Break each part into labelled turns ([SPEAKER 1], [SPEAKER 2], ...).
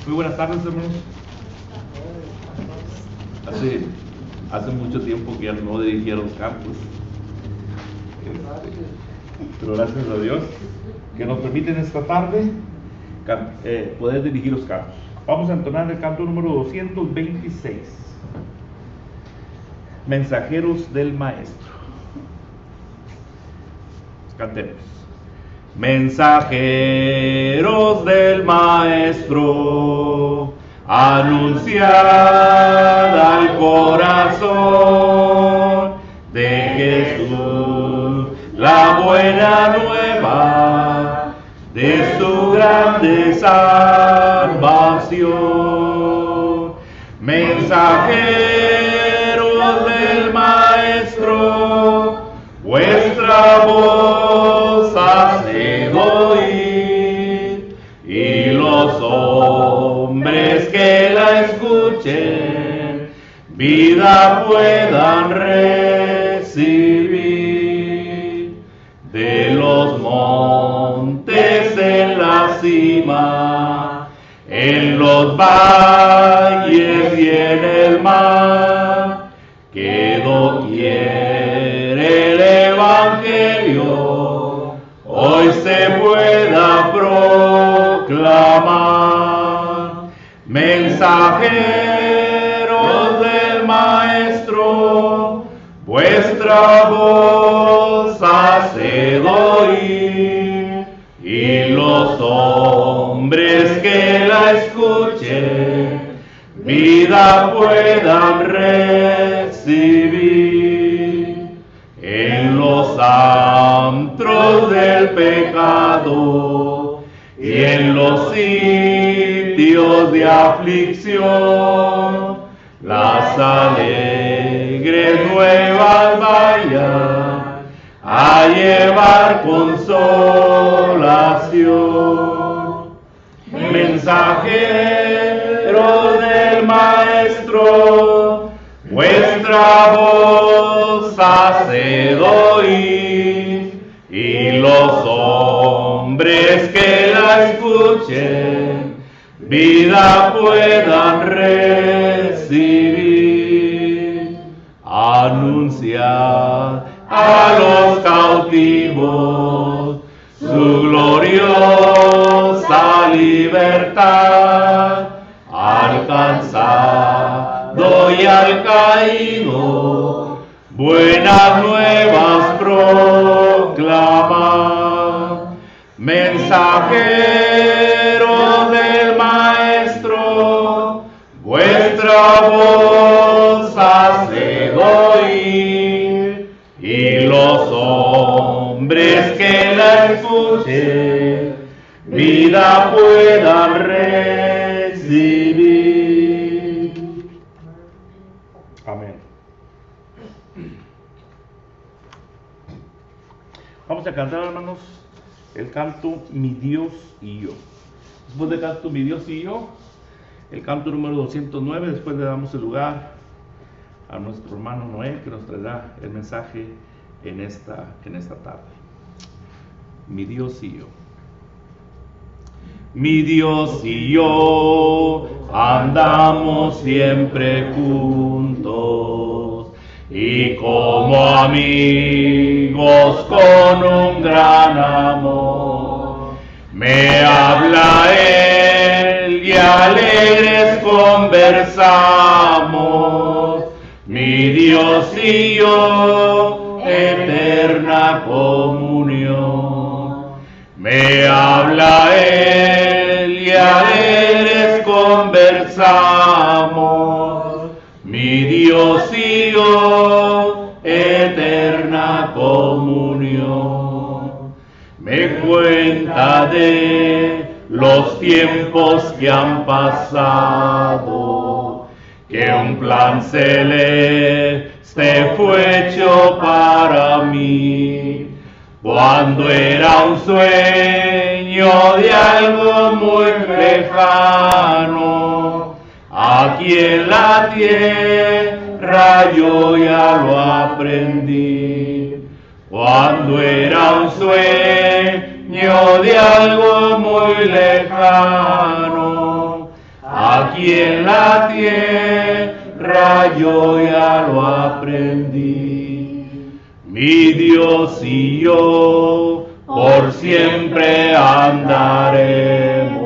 [SPEAKER 1] Muy buenas tardes, hermanos. Hace mucho tiempo que ya no dirigía los campos, pero gracias a Dios que nos permiten esta tarde poder dirigir los campos. Vamos a entonar el canto número 226, Mensajeros del Maestro. Cantemos. Mensajeros del Maestro, anunciad al corazón de Jesús la buena nueva de su grande salvación. Mensajeros del Maestro, vuestra voz hace oír, y los hombres que la escuchen vida puedan recibir. De los montes en la cima, en los valles y en el mar, que doquier el Evangelio hoy se pueda proclamar. Mensajeros del Maestro, vuestra voz haced oír, y los hombres que la escuchen vida puedan recibir. En los antros del pecado y en los sitios de aflicción, las alegres nuevas vayan a llevar consolación. Mensajeros del Maestro, vuestra voz haced oír, y los hombres que la escuchen vida puedan recibir. Anunciad a los cautivos su gloriosa libertad, alcanzado y al caído buenas nuevas proclamad. Mensajeros del Maestro, vuestra voz haced oír, y los hombres que la escuchen vida puedan recibir. Amén. Vamos a cantar, hermanos, el canto Mi Dios y Yo. Después del canto Mi Dios y Yo, el canto número 209, después le damos el lugar a nuestro hermano Noé, que nos traerá el mensaje en esta tarde. Mi Dios y yo. Mi Dios y yo andamos siempre juntos, y como amigos con un gran amor, me habla Él y alegres conversamos. Mi Dios y yo, eterna comunión. Me habla Él y alegres conversamos. Mi Dios y yo, eterna comunión. Me cuenta de los tiempos que han pasado, que un plan celeste fue hecho para mí, cuando era un sueño de algo muy lejano. Aquí en la tierra yo ya lo aprendí, cuando era un sueño de algo muy lejano. aquí en la tierra yo ya lo aprendí. Mi Dios y yo por siempre andaremos,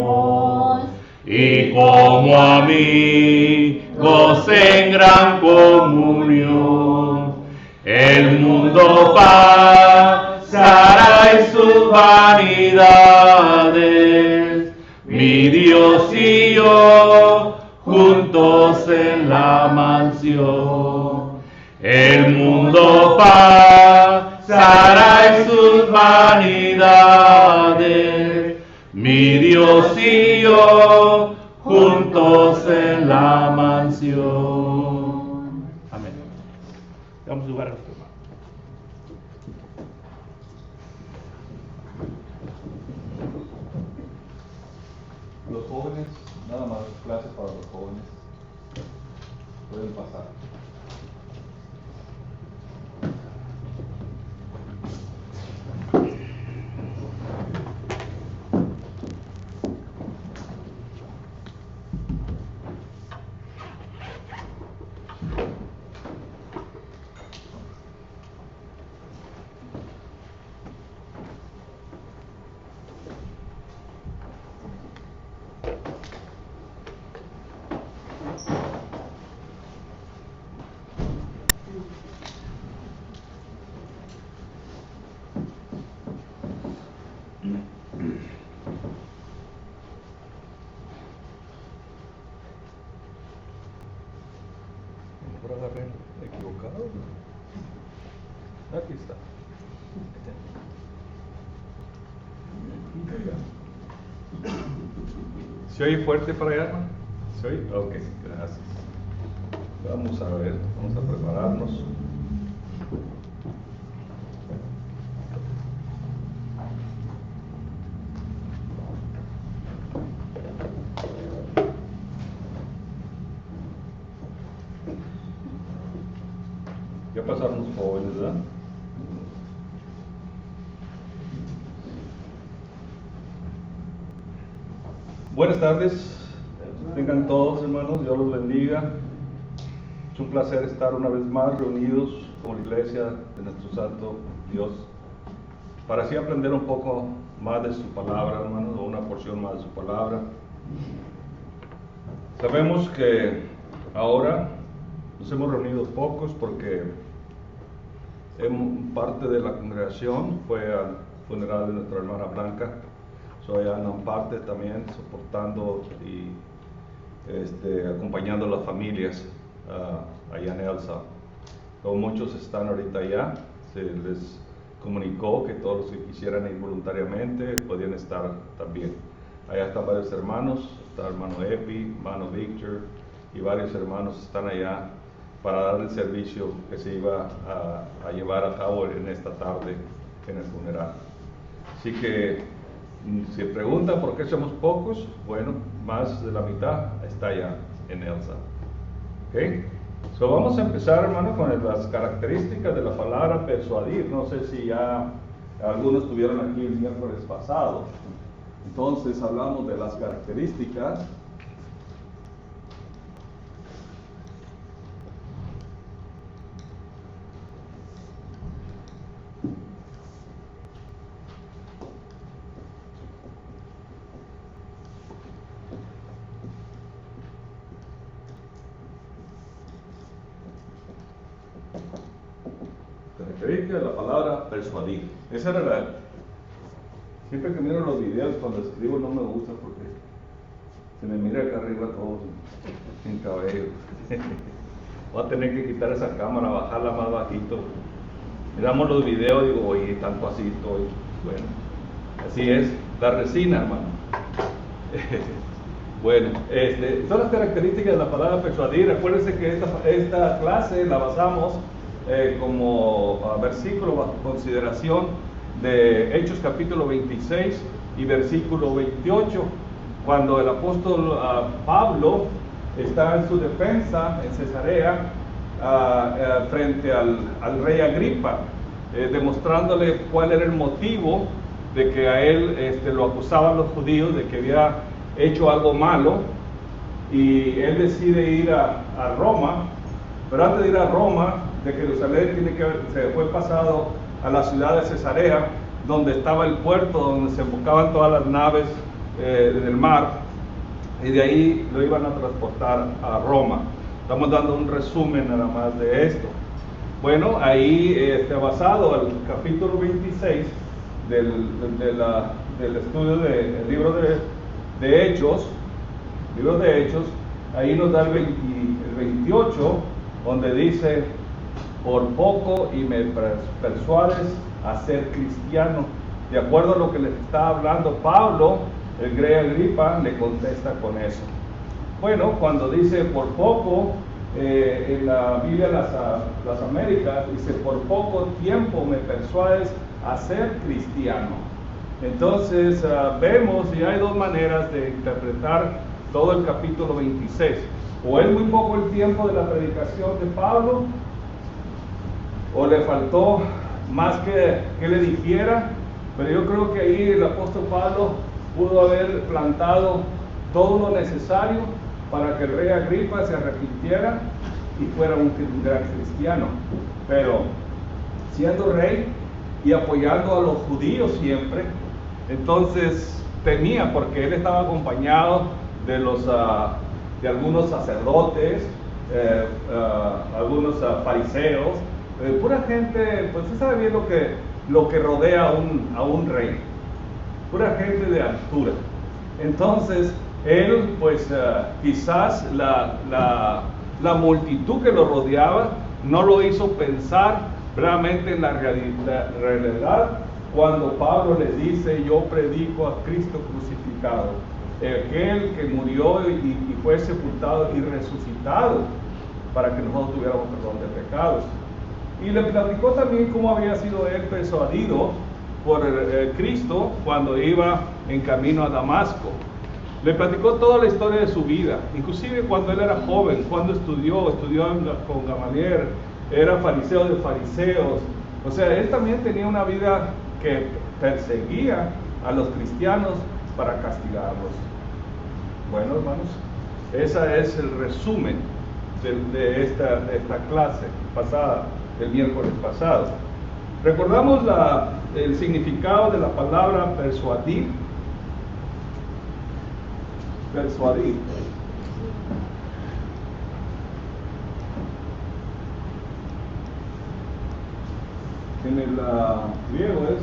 [SPEAKER 1] y como amigos en gran comunión, el mundo pasará y sus vanidades, mi Dios y yo juntos en la mansión. El mundo pasará y sus vanidades, mi Dios y yo juntos en la mansión. Amén. Vamos a jugar a nuestro hermano.
[SPEAKER 2] Los jóvenes, nada más clases para los jóvenes. Pueden pasar. Mejor agarré equivocado. Aquí está. ¿Se oye fuerte para allá, hermano? ¿Se oye? Ok, gracias. Vamos a ver, vamos a prepararnos. Ya pasaron los jóvenes, ¿verdad? Buenas tardes, tengan todos, hermanos, Dios los bendiga. Es un placer estar una vez más reunidos como la iglesia de nuestro Santo Dios, para así aprender un poco más de su palabra, hermanos, o una porción más de su palabra. Sabemos que ahora nos hemos reunido pocos porque parte de la congregación fue al funeral de nuestra hermana Blanca. Soy andan parte también soportando y acompañando a las familias allá en Elsa. Como muchos están ahorita allá, se les comunicó que todos los que quisieran ir voluntariamente podían estar también. Allá están varios hermanos, está el hermano Epi, hermano Victor, y varios hermanos están allá para dar el servicio que se iba a llevar a cabo en esta tarde en el funeral. Así que si preguntan por qué somos pocos, bueno, más de la mitad está allá en Elsa. ¿Okay? So vamos a empezar, hermano, con las características de la palabra persuadir. No sé si ya algunos estuvieron aquí el miércoles pasado. Entonces hablamos de las características. Característica de la palabra persuadir. Esa era la. Siempre que miro los videos cuando escribo no me gusta porque se me mira acá arriba todo sin cabello. Voy a tener que quitar esa cámara, bajarla más bajito. Miramos los videos y digo, oye, tanto así estoy. Bueno, así es. La resina, hermano. Bueno, son las características de la palabra persuadir. Recuérdense que esta clase la basamos como versículo bajo consideración de Hechos capítulo 26 y versículo 28, cuando el apóstol Pablo está en su defensa en Cesarea frente al rey Agripa, demostrándole cuál era el motivo de que a él lo acusaban los judíos de que había hecho algo malo. y él decide ir a Roma, pero antes de ir a Roma, de Jerusalén se fue pasado a la ciudad de Cesarea, donde estaba el puerto, donde se embarcaban todas las naves del mar, y de ahí lo iban a transportar a Roma. Estamos dando un resumen nada más de esto. Bueno, ahí basado al capítulo 26 del estudio del libro de Hechos, ahí nos da el 28, donde dice: por poco y me persuades a ser cristiano. De acuerdo a lo que les está hablando Pablo, el rey Agripa le contesta con eso. Bueno, cuando dice por poco, en la Biblia las Américas dice: por poco tiempo me persuades a ser cristiano. Entonces vemos, y hay dos maneras de interpretar todo el capítulo 26. O es muy poco el tiempo de la predicación de Pablo, o le faltó más que le dijera, pero yo creo que ahí el apóstol Pablo pudo haber plantado todo lo necesario para que el rey Agripa se arrepintiera y fuera un gran cristiano. Pero siendo rey y apoyando a los judíos siempre, entonces temía, porque él estaba acompañado de algunos sacerdotes, algunos fariseos, pura gente. Pues usted sabe bien lo que rodea a un rey, pura gente de altura. Entonces él, pues quizás la multitud que lo rodeaba no lo hizo pensar realmente en la realidad, cuando Pablo le dice: yo predico a Cristo crucificado, aquel que murió y fue sepultado y resucitado para que nosotros tuviéramos perdón de pecados. Y le platicó también cómo había sido él persuadido por Cristo cuando iba en camino a Damasco. Le platicó toda la historia de su vida, inclusive cuando él era joven, cuando estudió con Gamaliel, era fariseo de fariseos. O sea, él también tenía una vida que perseguía a los cristianos para castigarlos. Bueno, hermanos, ese es el resumen de esta clase pasada, el miércoles pasado. Recordamos el significado de la palabra persuadir. Persuadir. En el griego es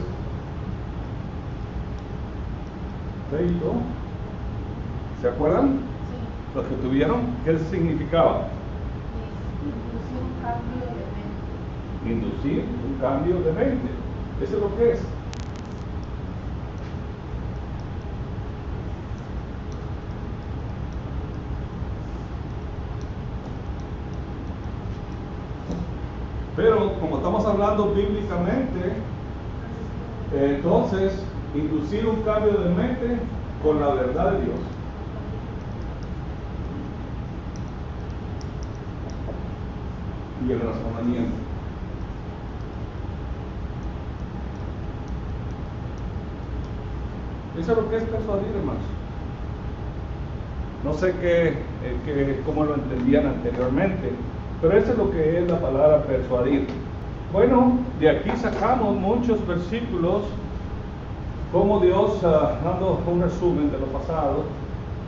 [SPEAKER 2] feito. ¿Se acuerdan? Sí. Los que tuvieron, ¿qué significaba? Inducir un cambio de mente. Eso es lo que es. Pero como estamos hablando bíblicamente, entonces inducir un cambio de mente con la verdad de Dios. Y el razonamiento. Eso es lo que es persuadir, hermanos. No sé cómo lo entendían anteriormente, pero eso es lo que es la palabra persuadir. Bueno, de aquí sacamos muchos versículos, como Dios, dando un resumen de lo pasado,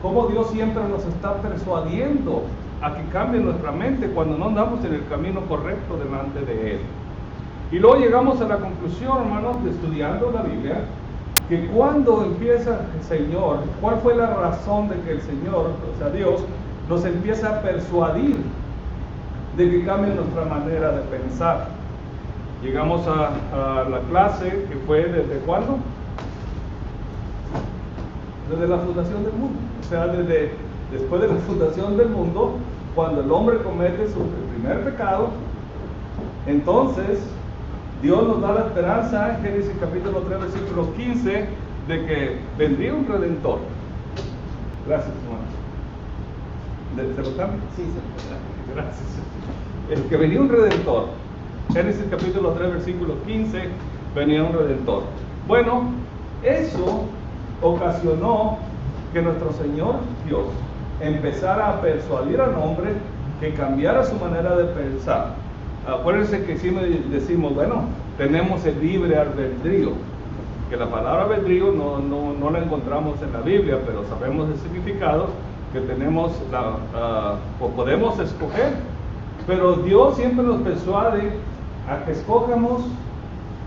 [SPEAKER 2] como Dios siempre nos está persuadiendo a que cambie nuestra mente cuando no andamos en el camino correcto delante de Él. Y luego llegamos a la conclusión, hermanos, de estudiando la Biblia, que cuando empieza el Señor, ¿cuál fue la razón de que el Señor, o sea Dios, nos empieza a persuadir de que cambie nuestra manera de pensar? Llegamos a la clase que fue ¿desde cuándo? Desde la fundación del mundo. O sea, después de la fundación del mundo, cuando el hombre comete el primer pecado, entonces Dios nos da la esperanza en Génesis capítulo 3, versículo 15, de que vendría un redentor. Gracias, hermano. ¿Se lo cambio? Sí, se lo cambio. Gracias. El que venía un redentor. Génesis capítulo 3, versículo 15, venía un redentor. Bueno, eso ocasionó que nuestro Señor Dios empezar a persuadir al hombre que cambiara su manera de pensar. Acuérdense que si decimos, bueno, tenemos el libre albedrío, que la palabra albedrío no la encontramos en la Biblia, pero sabemos el significado, que tenemos o podemos escoger, pero Dios siempre nos persuade a que escojamos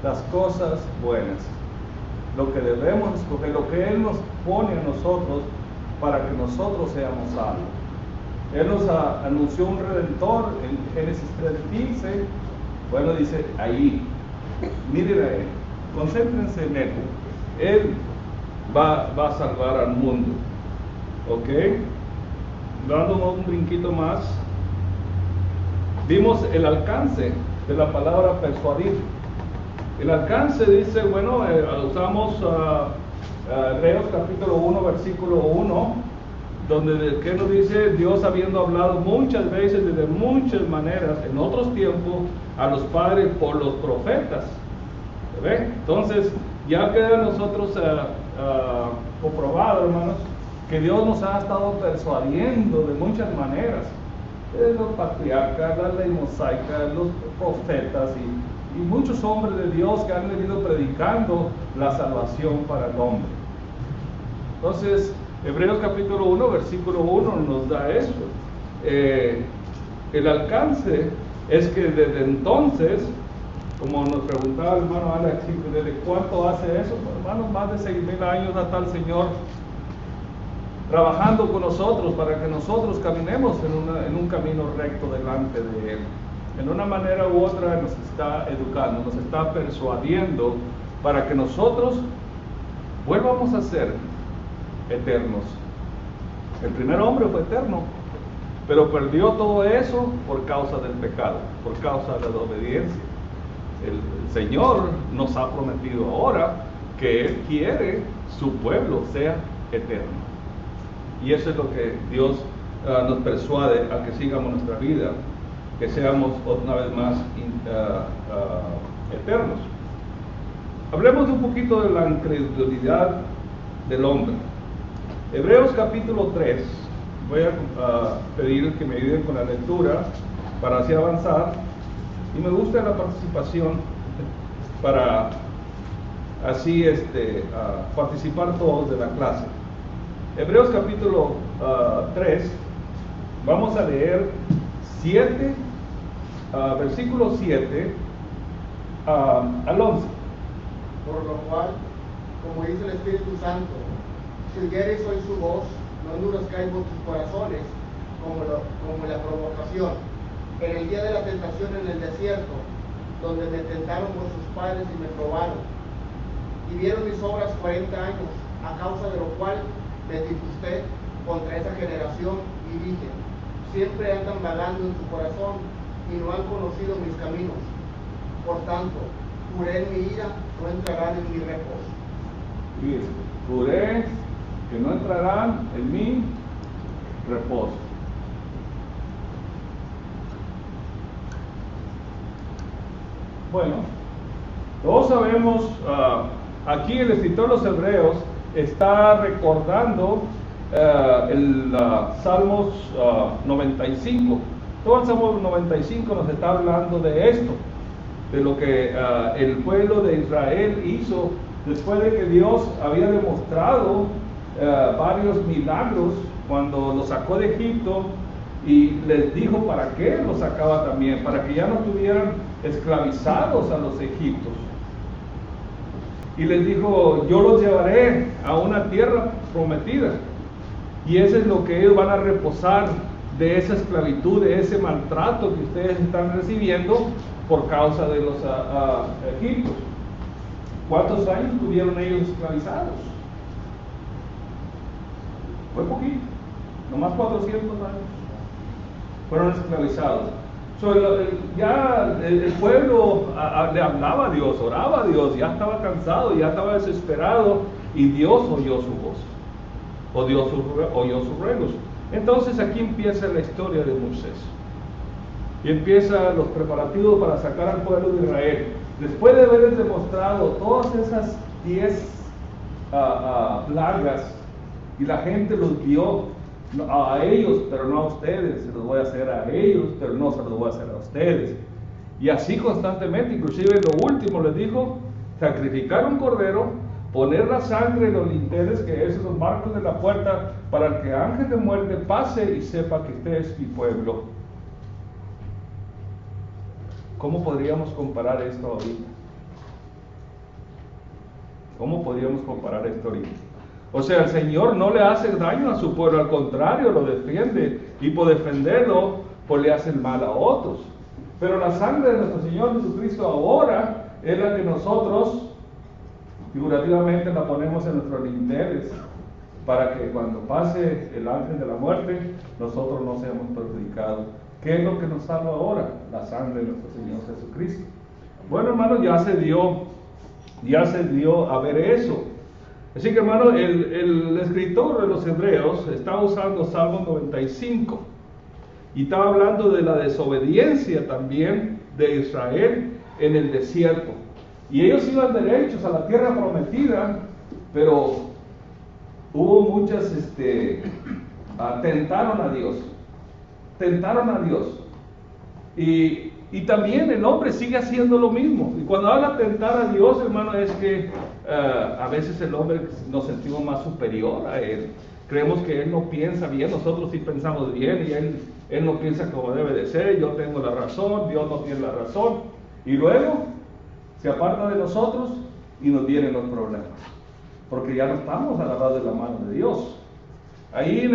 [SPEAKER 2] las cosas buenas, lo que debemos escoger, lo que Él nos pone a nosotros para que nosotros seamos salvos. Él nos anunció un Redentor en Génesis 3:15. Bueno, dice ahí, miren a Él, concéntrense en Él. Él va a salvar al mundo. ¿Ok? Dando un brinquito más, vimos el alcance de la palabra persuadir. El alcance dice, bueno, usamos Hebreos capítulo 1, versículo 1, donde que nos dice, Dios habiendo hablado muchas veces, de muchas maneras, en otros tiempos, a los padres por los profetas. ¿Ve? Entonces, ya queda a nosotros comprobado, hermanos, que Dios nos ha estado persuadiendo de muchas maneras. Los patriarcas, la ley mosaica, los profetas y muchos hombres de Dios que han venido predicando la salvación para el hombre. Entonces, Hebreos capítulo 1, versículo 1 nos da eso. El alcance es que desde entonces, como nos preguntaba el hermano Alex, ¿desde cuánto hace eso? Pues, hermanos, más de 6,000 años hasta el Señor trabajando con nosotros para que nosotros caminemos en un camino recto delante de Él. En una manera u otra nos está educando, nos está persuadiendo para que nosotros vuelvamos a ser eternos. El primer hombre fue eterno, pero perdió todo eso por causa del pecado, por causa de la desobediencia. El Señor nos ha prometido ahora que Él quiere su pueblo sea eterno. Y eso es lo que Dios nos persuade a que sigamos nuestra vida, que seamos una vez más eternos. Hablemos un poquito de la incredulidad del hombre. Hebreos capítulo 3, voy a pedir que me ayuden con la lectura para así avanzar, y me gusta la participación para así participar todos de la clase. Hebreos capítulo 3, vamos a leer versículo 7 al 11.
[SPEAKER 3] Por lo cual, como dice el Espíritu Santo, si oyereis hoy su voz, no endurezcáis vuestros corazones como la provocación en el día de la tentación en el desierto, donde me tentaron vuestros padres y me probaron, y vieron mis obras 40 años, a causa de lo cual me disgusté contra esa generación y dije, siempre andan vagando en su corazón y no han conocido mis caminos. Por tanto, juré en mi ira, no entrarán en mi reposo.
[SPEAKER 2] Y juré que no entrarán en mi reposo. Bueno, todos sabemos, aquí el escritor de los Hebreos está recordando el Salmos 95. Todo el Salmo 95 nos está hablando de esto, de lo que el pueblo de Israel hizo después de que Dios había demostrado varios milagros cuando los sacó de Egipto, y les dijo para qué los sacaba también, para que ya no estuvieran esclavizados a los egipcios. Y les dijo, yo los llevaré a una tierra prometida, y eso es lo que ellos van a reposar de esa esclavitud, de ese maltrato que ustedes están recibiendo por causa de los egipcios. ¿Cuántos años tuvieron ellos esclavizados? Fue poquito, nomás 400 años fueron esclavizados. El pueblo le hablaba a Dios, oraba a Dios, ya estaba cansado, ya estaba desesperado, y Dios oyó su voz, oyó sus ruegos. Entonces aquí empieza la historia de Moisés, y empieza los preparativos para sacar al pueblo de Israel. Después de haberles demostrado todas esas 10 plagas, y la gente los vio, a ellos, pero no a ustedes, se los voy a hacer a ellos, pero no se los voy a hacer a ustedes. Y así constantemente, inclusive lo último les dijo, sacrificar un cordero, poner la sangre en los linteles, que es los marcos de la puerta, para que el ángel de muerte pase y sepa que este es mi pueblo. ¿Cómo podríamos comparar esto ahorita? ¿Cómo podríamos comparar esto ahorita? O sea, el Señor no le hace daño a su pueblo, al contrario, lo defiende, y por defenderlo, pues le hace el mal a otros. Pero la sangre de nuestro Señor Jesucristo ahora es la que nosotros, figurativamente, la ponemos en nuestros linteles, para que cuando pase el ángel de la muerte, nosotros no seamos perjudicados. ¿Qué es lo que nos salva ahora? La sangre de nuestro Señor Jesucristo. Bueno, hermanos, ya se dio a ver eso. Así que, hermano, el escritor de los Hebreos está usando Salmo 95 y estaba hablando de la desobediencia también de Israel en el desierto. Y ellos iban derechos a la tierra prometida, pero hubo muchas, tentaron a Dios. Y también el hombre sigue haciendo lo mismo. Y cuando habla tentar a Dios, hermano, es que a veces el hombre nos sentimos más superior a Él. Creemos que Él no piensa bien, nosotros sí pensamos bien, y Él no piensa como debe de ser. Yo tengo la razón, Dios no tiene la razón. Y luego se aparta de nosotros y nos vienen los problemas, porque ya no estamos agarrados de la mano de Dios. Ahí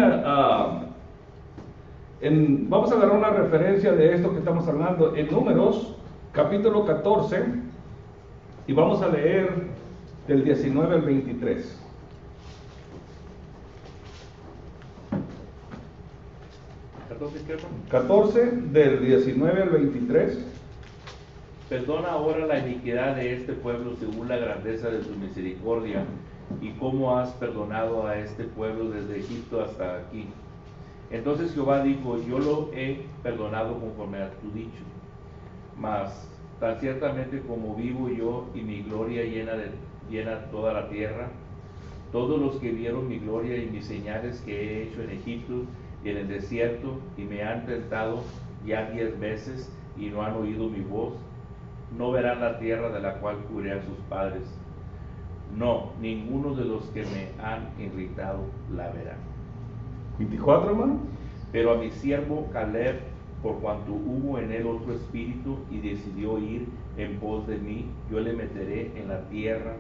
[SPEAKER 2] vamos a agarrar una referencia de esto que estamos hablando en Números, capítulo 14, y vamos a leer del 19 al 23. ¿14 del 19 al 23?
[SPEAKER 1] Perdona ahora la iniquidad de este pueblo según la grandeza de tu misericordia, y cómo has perdonado a este pueblo desde Egipto hasta aquí. Entonces Jehová dijo: yo lo he perdonado conforme a tu dicho, mas tan ciertamente como vivo yo y mi gloria llena toda la tierra, todos los que vieron mi gloria y mis señales que he hecho en Egipto y en el desierto, y me han tentado ya 10 veces y no han oído mi voz, no verán la tierra de la cual juré a sus padres. No, ninguno de los que me han irritado la verá.
[SPEAKER 2] 24, hermano.
[SPEAKER 1] Pero a mi siervo Caleb, por cuanto hubo en él otro espíritu y decidió ir en pos de mí, yo le meteré en la tierra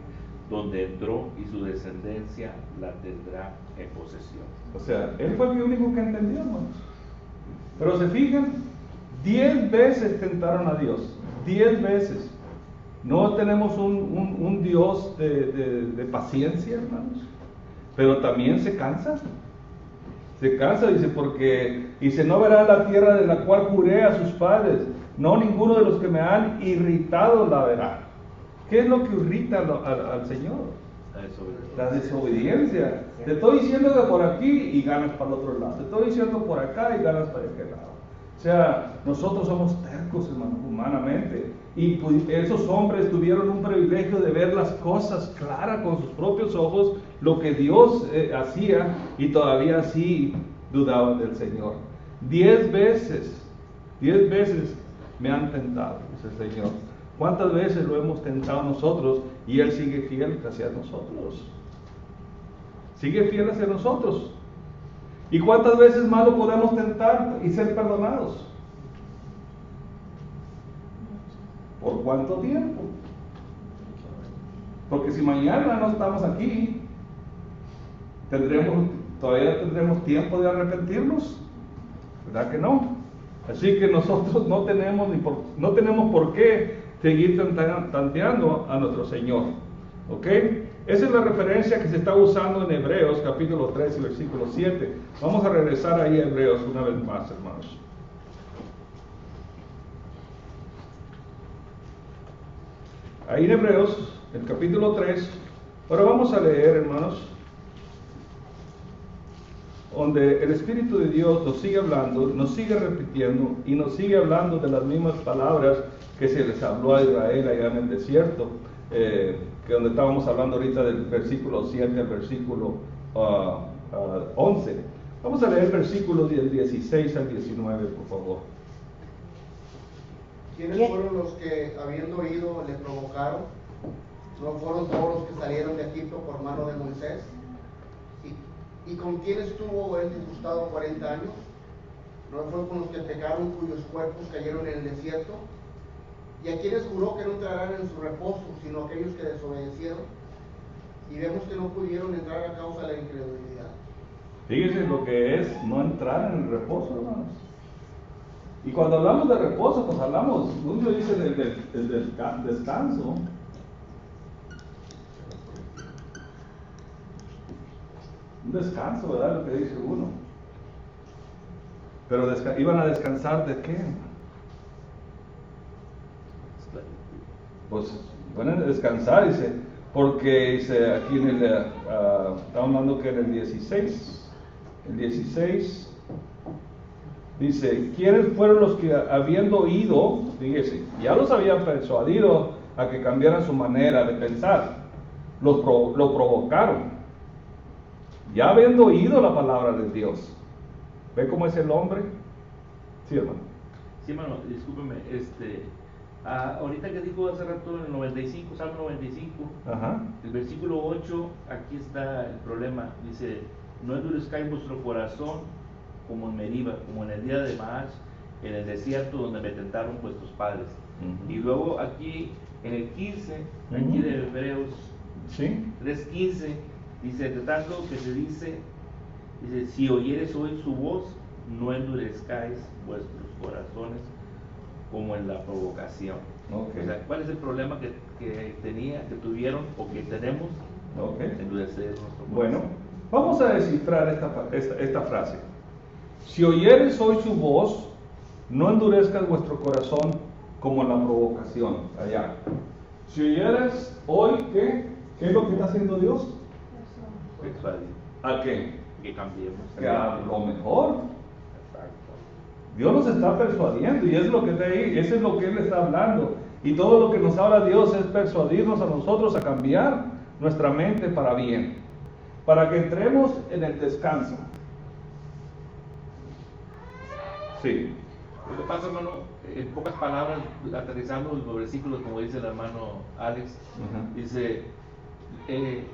[SPEAKER 1] donde entró, y su descendencia la tendrá en posesión.
[SPEAKER 2] O sea, él fue el único que entendió, hermanos. Pero se fijan, 10 veces tentaron a Dios, 10 veces. No tenemos un Dios de paciencia, hermanos, pero también se cansa. Se cansa, dice, no verá la tierra de la cual juré a sus padres, no ninguno de los que me han irritado la verá. ¿Qué es lo que irrita al Señor? La desobediencia. Te estoy diciendo que por aquí y ganas para el otro lado. Te estoy diciendo por acá y ganas para aquel lado. O sea, nosotros somos tercos, hermano, humanamente. Y pues, esos hombres tuvieron un privilegio de ver las cosas claras con sus propios ojos, lo que Dios hacía, y todavía así dudaban del Señor. 10 veces me han tentado, dice el Señor. ¿Cuántas veces lo hemos tentado nosotros y Él sigue fiel hacia nosotros? Sigue fiel hacia nosotros. ¿Y cuántas veces más lo podemos tentar y ser perdonados? ¿Por cuánto tiempo? Porque si mañana no estamos aquí, todavía tendremos tiempo de arrepentirnos. ¿Verdad que no? Así que nosotros no tenemos por qué seguir tanteando a nuestro Señor. ¿Ok? Esa es la referencia que se está usando en Hebreos capítulo 3 y versículo 7. Vamos a regresar ahí a Hebreos una vez más, hermanos. Ahí en Hebreos, el capítulo 3, ahora vamos a leer, hermanos, donde el Espíritu de Dios nos sigue hablando, nos sigue repitiendo y nos sigue hablando de las mismas palabras que se les habló a Israel allá en el desierto, que donde estábamos hablando ahorita del versículo 7 al versículo 11. Vamos Vamos a leer versículos del 16 al 19, por favor.
[SPEAKER 3] ¿Quiénes fueron los que, habiendo oído, le provocaron? ¿No fueron todos los que salieron de Egipto por mano de Moisés? ¿Y con quién estuvo él disgustado 40 años? ¿No fue con los que pecaron, cuyos cuerpos cayeron en el desierto? ¿Y a quienes juró que no entrarán en su reposo, sino aquellos que desobedecieron? Y vemos que no pudieron entrar a causa de la incredulidad.
[SPEAKER 2] Fíjense lo que es no entrar en el reposo, hermanos. Y cuando hablamos de reposo, pues hablamos, uno dice del descanso. Un descanso, ¿verdad? Lo que dice uno. Pero ¿iban a descansar de qué? Pues van a descansar, dice, porque dice aquí en el, estamos hablando que en el 16 dice, ¿quiénes fueron los que habiendo oído, fíjese, ya los habían persuadido a que cambiaran su manera de pensar, lo provocaron, ya habiendo oído la palabra de Dios? ¿Ve cómo es el hombre? Sí, hermano.
[SPEAKER 1] Sí, hermano, discúlpeme, ahorita que dijo hace rato en el 95, Salmo 95,
[SPEAKER 2] Ajá.
[SPEAKER 1] el versículo 8, aquí está el problema, dice, no endurezcáis vuestro corazón como en Meriba, como en el día de Maach, en el desierto donde me tentaron vuestros padres. Y luego aquí, en el 15, aquí de Hebreos
[SPEAKER 2] ¿Sí?
[SPEAKER 1] 3:15, dice, de tanto que se dice, si oyeres hoy su voz, no endurezcáis vuestros corazones como en la provocación.
[SPEAKER 2] Okay.
[SPEAKER 1] O sea, ¿cuál es el problema que tuvieron o que tenemos?
[SPEAKER 2] Okay.
[SPEAKER 1] Endurecer nuestro corazón.
[SPEAKER 2] Bueno, vamos a descifrar esta frase. Si oyeres hoy su voz, no endurezcas vuestro corazón como en la provocación. Allá. Si oyeres hoy, ¿qué es lo que está haciendo Dios?
[SPEAKER 1] Persuadir.
[SPEAKER 2] ¿A qué?
[SPEAKER 1] Que cambiemos.
[SPEAKER 2] Que a lo mejor.
[SPEAKER 1] Exacto.
[SPEAKER 2] Dios nos está persuadiendo y es lo que eso es lo que Él está hablando. Y todo lo que nos habla Dios es persuadirnos a nosotros a cambiar nuestra mente para bien, para que entremos en el descanso. Sí.
[SPEAKER 1] Lo que pasa, hermano, en pocas palabras, aterrizando los versículos, como dice el hermano Alex, dice, el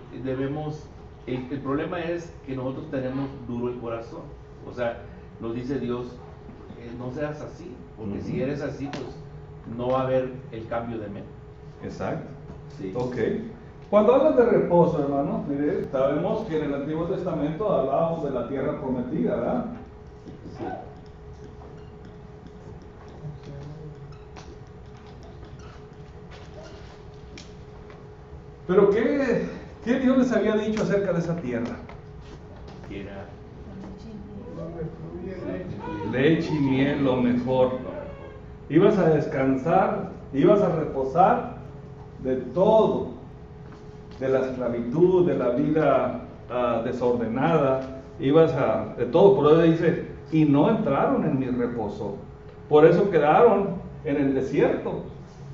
[SPEAKER 1] problema es que nosotros tenemos duro el corazón. O sea, nos dice Dios, no seas así, porque si eres así, pues no va a haber el cambio de mente.
[SPEAKER 2] Exacto.
[SPEAKER 1] Sí.
[SPEAKER 2] Ok. Cuando hablas de reposo, hermano, mire, sabemos que en el Antiguo Testamento hablábamos de la tierra prometida, ¿verdad?
[SPEAKER 1] Sí.
[SPEAKER 2] Pero ¿qué Dios les había dicho acerca de esa tierra?
[SPEAKER 1] Que era
[SPEAKER 2] Leche y miel, lo mejor. Ibas a descansar, ibas a reposar de todo, de la esclavitud, de la vida desordenada, de todo. Por eso dice, y no entraron en mi reposo. Por eso quedaron en el desierto.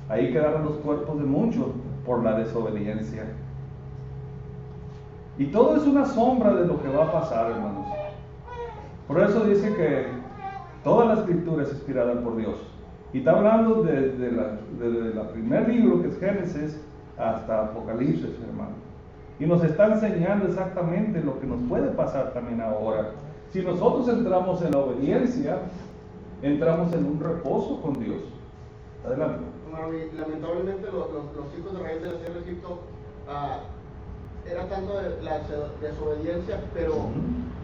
[SPEAKER 2] Ahí quedaron los cuerpos de muchos por la desobediencia. Y todo es una sombra de lo que va a pasar, hermanos. Por eso dice que toda la escritura es inspirada por Dios. Y está hablando desde la primer libro, que es Génesis, hasta Apocalipsis, hermano. Y nos está enseñando exactamente lo que nos puede pasar también ahora. Si nosotros entramos en la obediencia, entramos en un reposo con Dios. Adelante.
[SPEAKER 3] Bueno, y lamentablemente los hijos de Israel de la tierra de Egipto era tanto de la desobediencia, pero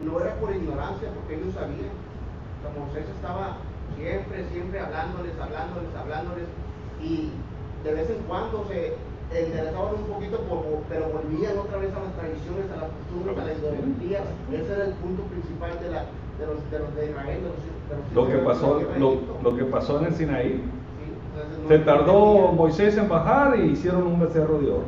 [SPEAKER 3] no era por ignorancia, porque ellos sabían. O sea, Moisés estaba siempre hablándoles, y de vez en cuando se enderezaban un poquito, pero volvían otra vez a las tradiciones, a las costumbres, a la idolatría. Ese era el punto principal de los de Israel,
[SPEAKER 2] Lo que pasó en el Sinaí. Se tardó Moisés en bajar e hicieron un becerro de oro.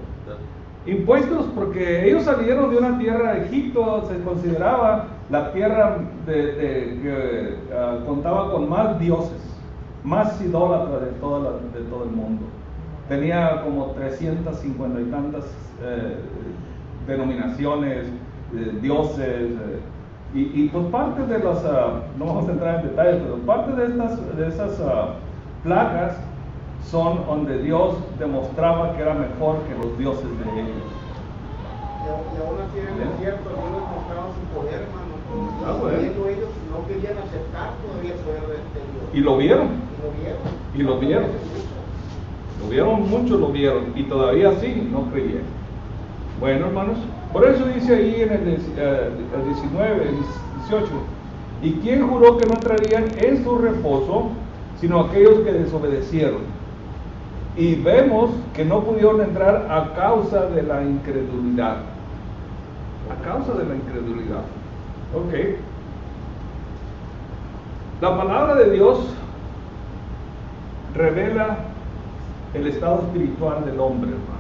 [SPEAKER 2] Impuestos porque ellos salieron de una tierra de Egipto, se consideraba la tierra que contaba con más dioses, más idólatras de todo el mundo. Tenía como 350 y tantas denominaciones, dioses, Y pues parte de las, no vamos a entrar en detalles, pero parte de esas plagas son donde Dios demostraba que era mejor que los dioses de ellos.
[SPEAKER 3] Y aún así en el desierto Dios les mostraba su poder, hermano.
[SPEAKER 2] Bueno.
[SPEAKER 3] Ellos no querían aceptar todavía el poder de Dios.
[SPEAKER 2] Y lo vieron.
[SPEAKER 3] Y lo vieron.
[SPEAKER 2] Lo vieron, muchos lo vieron, y todavía sí, no creían. Bueno, hermanos, por eso dice ahí en el 19, 18, ¿y quién juró que no entrarían en su reposo, sino aquellos que desobedecieron? Y vemos que no pudieron entrar a causa de la incredulidad. A causa de la incredulidad. Ok. La palabra de Dios revela el estado espiritual del hombre, hermanos.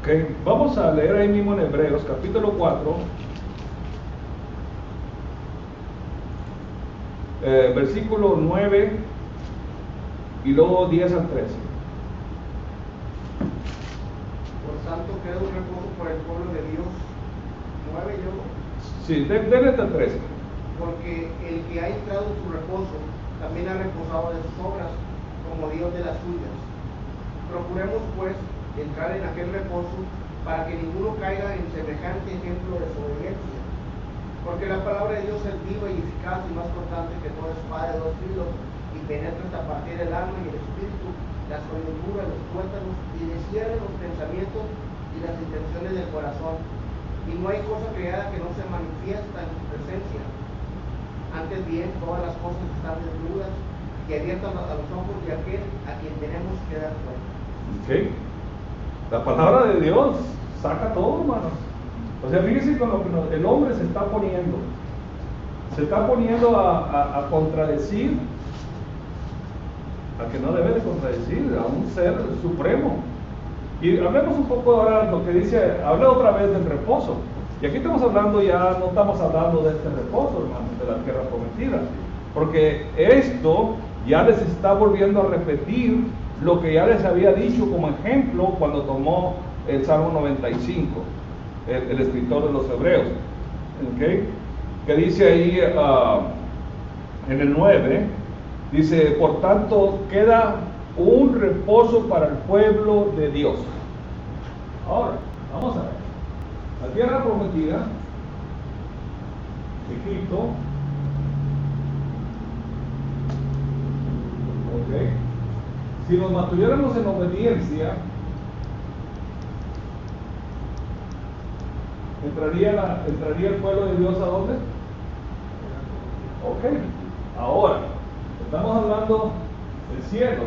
[SPEAKER 2] Okay. Vamos a leer ahí mismo en Hebreos, capítulo 4, versículo 9 y luego 10 al 13.
[SPEAKER 3] Por tanto, queda un reposo por el pueblo de Dios. 9 y luego.
[SPEAKER 2] Sí, denle hasta el 13.
[SPEAKER 3] Porque el que ha entrado en su reposo también ha reposado de sus obras, como Dios de las suyas. Procuremos pues entrar en aquel reposo para que ninguno caiga en semejante ejemplo de desobediencia. Porque la palabra de Dios es viva y eficaz y más cortante que toda espada de dos filos, y penetra hasta partir el alma y el espíritu, las coyunturas, los tuétanos, y descierra los pensamientos y las intenciones del corazón. Y no hay cosa creada que no se manifiesta en su presencia. Antes bien, todas las cosas están desnudas y abiertas a los ojos de aquel a quien tenemos que dar cuenta.
[SPEAKER 2] Okay. La palabra de Dios saca todo, hermanos. O sea, fíjense con lo que el hombre se está poniendo. Se está poniendo a contradecir, a que no debe de contradecir, a un ser supremo. Y hablemos un poco ahora de lo que dice, habla otra vez del reposo. Y aquí estamos hablando ya, no estamos hablando de este reposo, hermanos, de la tierra prometida. Porque esto ya les está volviendo a repetir lo que ya les había dicho como ejemplo cuando tomó el Salmo 95, el escritor de los Hebreos. ¿Okay? Que dice ahí en el 9, dice, por tanto queda un reposo para el pueblo de Dios. Ahora, vamos a ver. La tierra prometida, Egipto, ok. Si nos mantuviéramos en obediencia, ¿entraría el pueblo de Dios a dónde? Ok. Ahora, estamos hablando del cielo.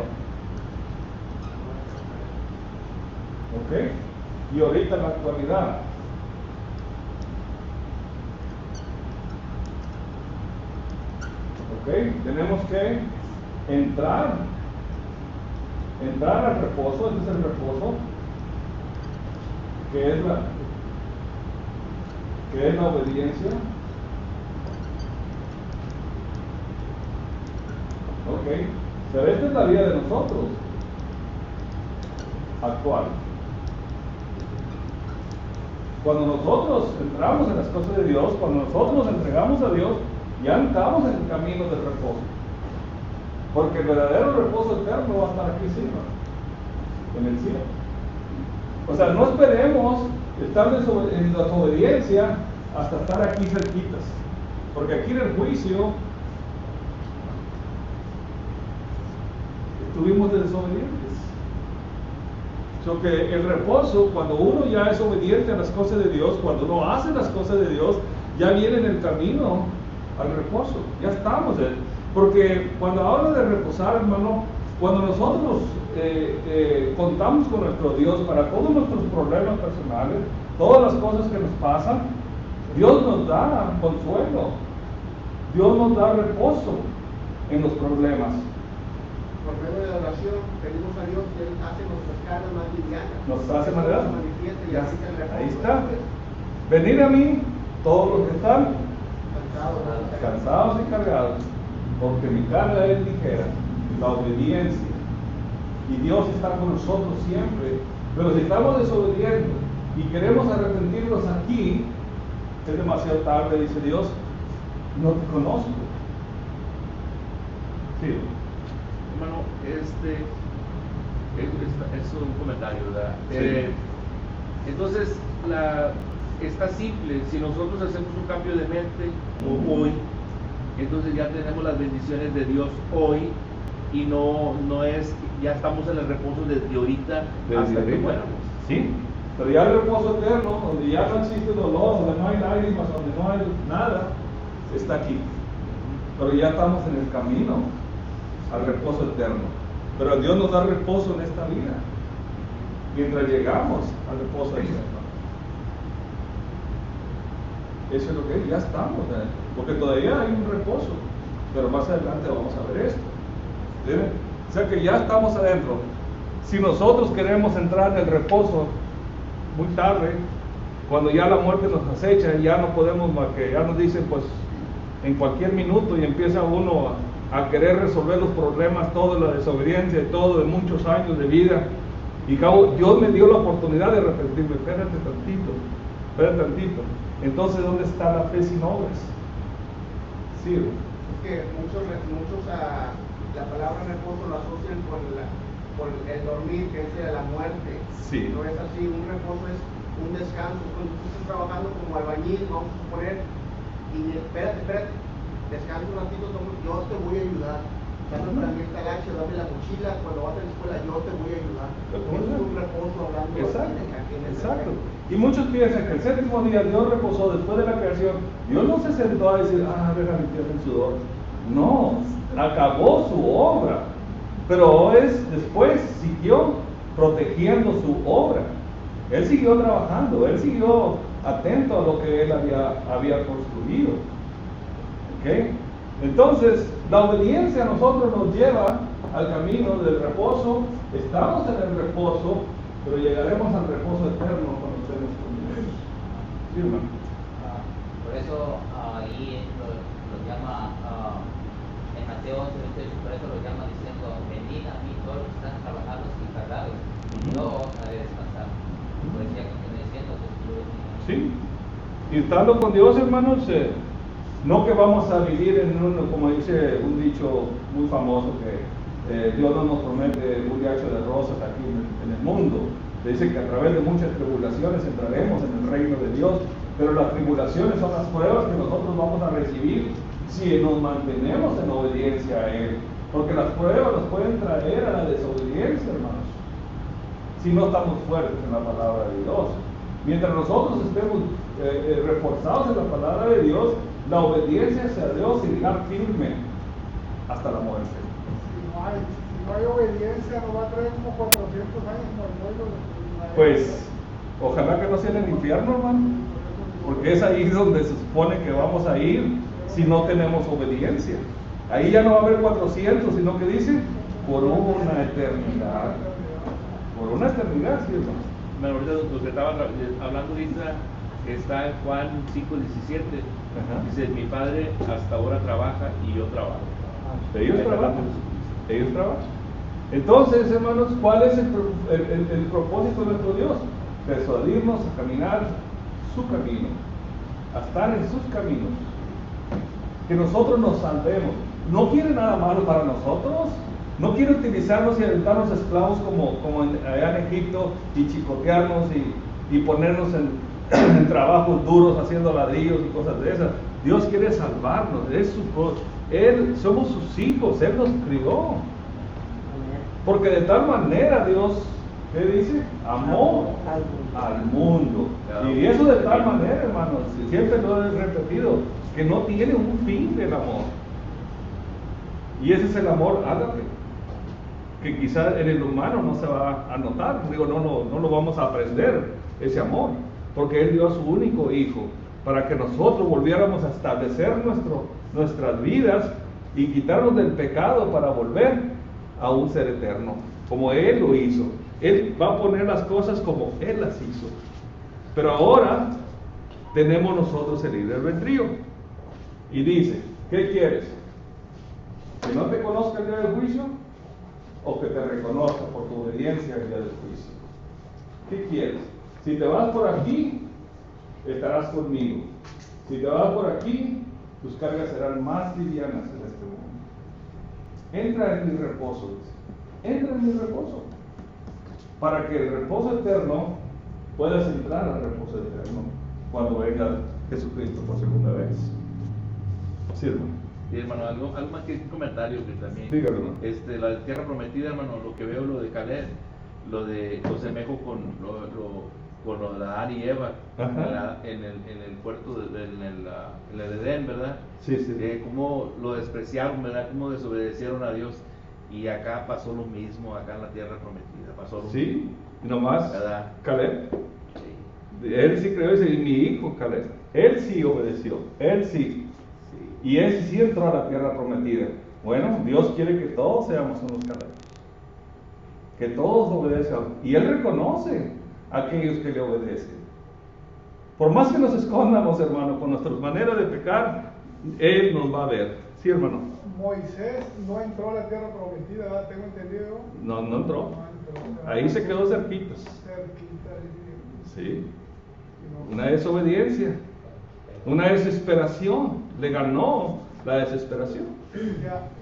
[SPEAKER 2] Ok. Y ahorita en la actualidad. Ok. Tenemos que entrar al reposo. Este es el reposo, que es la obediencia. Ok, pero esta es la vida de nosotros actual. Cuando nosotros entramos en las cosas de Dios, cuando nosotros nos entregamos a Dios, ya entramos en el camino del reposo. Porque el verdadero reposo eterno va a estar aquí encima, en el cielo. O sea, no esperemos estar en desobediencia hasta estar aquí cerquitas. Porque aquí en el juicio estuvimos desobedientes. So que el reposo, cuando uno ya es obediente a las cosas de Dios, cuando uno hace las cosas de Dios, ya viene en el camino al reposo. Ya estamos. Porque cuando habla de reposar, hermano, cuando nosotros contamos con nuestro Dios para todos nuestros problemas personales, todas las cosas que nos pasan, Dios nos da consuelo, Dios nos da reposo en los problemas.
[SPEAKER 3] Por medio de la oración pedimos a Dios que Él hace nuestras cargas más livianas.
[SPEAKER 2] Nos hace más livianas. Ahí está.
[SPEAKER 3] Pues.
[SPEAKER 2] Venid a mí todos los que están
[SPEAKER 3] Cansados
[SPEAKER 2] y cargados, porque mi carga es ligera. La obediencia. Y Dios está con nosotros siempre. Pero si estamos desobedientes y queremos arrepentirnos aquí, es demasiado tarde, dice Dios, no te conozco. Sí.
[SPEAKER 1] Hermano, es un comentario, ¿verdad?
[SPEAKER 2] Sí.
[SPEAKER 1] Entonces, está simple. Si nosotros hacemos un cambio de mente hoy, entonces ya tenemos las bendiciones de Dios hoy, y no es, ya estamos en el reposo desde ahorita hasta que muéramos.
[SPEAKER 2] Sí, pero ya el reposo eterno, donde ya no existe dolor, donde no hay lágrimas, donde no hay nada, está aquí. Pero ya estamos en el camino al reposo eterno. Pero Dios nos da reposo en esta vida, mientras llegamos al reposo eterno. Eso es lo que es, ya estamos, porque todavía hay un reposo, pero más adelante vamos a ver esto. ¿Sí? O sea que ya estamos adentro. Si nosotros queremos entrar en el reposo muy tarde, cuando ya la muerte nos acecha, ya no podemos más que, ya nos dicen pues en cualquier minuto, y empieza uno a querer resolver los problemas, toda la desobediencia y todo de muchos años de vida, y Dios me dio la oportunidad de arrepentirme. Espérate tantito. Entonces, ¿dónde está la fe sin obras? Sí.
[SPEAKER 3] Es que muchos la palabra reposo lo asocian con el dormir, que es la muerte.
[SPEAKER 2] Sí.
[SPEAKER 3] No es así. Un reposo es un descanso. Cuando tú estás trabajando como albañil, vamos a suponer, y espérate, descansa un ratito, yo te voy a ayudar. Dame para mí esta lacha, dame la mochila, cuando vas a la escuela yo te voy a ayudar. Es un reposo hablando.
[SPEAKER 2] Exacto. Y muchos piensan que el séptimo día Dios reposó después de la creación. Dios no se sentó a decir, deja limpiar el sudor. No, acabó su obra. Pero después siguió protegiendo su obra. Él siguió trabajando, él siguió atento a lo que él había construido. ¿Ok? Entonces, la obediencia a nosotros nos lleva al camino del reposo. Estamos en el reposo, pero llegaremos al reposo eterno cuando estemos con Dios. ¿Sí, hermano?
[SPEAKER 4] Por eso ahí lo llama, en Mateo 11:28, por eso lo llama diciendo, venid a mí todos los que están trabajando y cargados, y yo os haré descansar. Por eso ya continúa diciendo,
[SPEAKER 2] sí. Y estando con Dios, hermanos, no que vamos a vivir como dice un dicho muy famoso, que Dios no nos promete un riacho de rosas aquí en el mundo. Dice que a través de muchas tribulaciones entraremos en el reino de Dios, pero las tribulaciones son las pruebas que nosotros vamos a recibir si nos mantenemos en obediencia a Él. Porque las pruebas nos pueden traer a la desobediencia, hermanos, si no estamos fuertes en la palabra de Dios. Mientras nosotros estemos reforzados en la palabra de Dios, la obediencia hacia Dios seguirá firme hasta la muerte.
[SPEAKER 5] Si no hay obediencia, nos va a traer como 400 años como el pueblo.
[SPEAKER 2] Pues, ojalá que no sea en el infierno, hermano, porque es ahí donde se supone que vamos a ir si no tenemos obediencia. Ahí ya no va a haber 400, sino que dice, por una eternidad. Por una eternidad, sí, hermano.
[SPEAKER 1] Bueno, ahorita lo que estaba hablando ahorita está en Juan 5:17. Dice, mi padre hasta ahora trabaja y yo trabajo.
[SPEAKER 2] Ellos trabajan. Entonces, hermanos, ¿cuál es el propósito de nuestro Dios? Persuadirnos a caminar su camino, a estar en sus caminos, que nosotros nos salvemos. No quiere nada malo para nosotros, no quiere utilizarnos y aventarnos esclavos como allá en Egipto, y chicotearnos y ponernos en trabajos duros haciendo ladrillos y cosas de esas. Dios quiere salvarnos, somos sus hijos, Él nos crió. Porque de tal manera Dios, ¿qué dice? Amó al mundo. Y eso de tal manera, hermanos, siempre lo he repetido, que no tiene un fin el amor. Y ese es el amor ágape, que quizás en el humano no se va a notar, no lo vamos a aprender, ese amor, porque Él dio a su único hijo para que nosotros volviéramos a establecer nuestras vidas y quitarnos del pecado para volver a un ser eterno, como Él lo hizo. Él va a poner las cosas como Él las hizo. Pero ahora tenemos nosotros el libre albedrío. Y dice, ¿qué quieres? ¿Que no te conozca el día del juicio? ¿O que te reconozca por tu obediencia el día del juicio? ¿Qué quieres? Si te vas por aquí, estarás conmigo. Si te vas por aquí, tus cargas serán más livianas en este mundo. Entra en mi reposo, dice. Entra en mi reposo. Para que el reposo eterno puedas entrar al reposo eterno cuando venga Jesucristo por segunda vez. Sí, hermano.
[SPEAKER 1] Sí, hermano, algo más que un comentario que también.
[SPEAKER 2] Dígalo, hermano.
[SPEAKER 1] La tierra prometida, hermano, lo que veo, lo de Caleb, lo semejo con lo de Adán y Eva en el puerto, en el Edén, ¿verdad?
[SPEAKER 2] Sí, sí.
[SPEAKER 1] Cómo lo despreciaron, ¿verdad? Cómo desobedecieron a Dios. Y acá pasó lo mismo, acá en la tierra prometida. Pasó lo mismo.
[SPEAKER 2] Sí, nomás
[SPEAKER 1] ¿Verdad?
[SPEAKER 2] Caleb.
[SPEAKER 1] Sí.
[SPEAKER 2] Él sí creyó y dice, mi hijo Caleb. Él sí obedeció, él sí. Y él sí entró a la tierra prometida. Bueno, Dios quiere que todos seamos unos Caleb. Que todos obedezcan. Y él reconoce a aquellos que le obedecen. Por más que nos escondamos, hermano, con nuestras maneras de pecar, él nos va a ver. Sí, hermano.
[SPEAKER 5] Moisés no entró a la tierra prometida, ¿verdad? Tengo entendido.
[SPEAKER 2] No entró.
[SPEAKER 5] No entró.
[SPEAKER 2] Ahí se quedó cerquitos.
[SPEAKER 5] Cerquita.
[SPEAKER 2] Sí. Una desobediencia. Una desesperación. Le ganó la desesperación.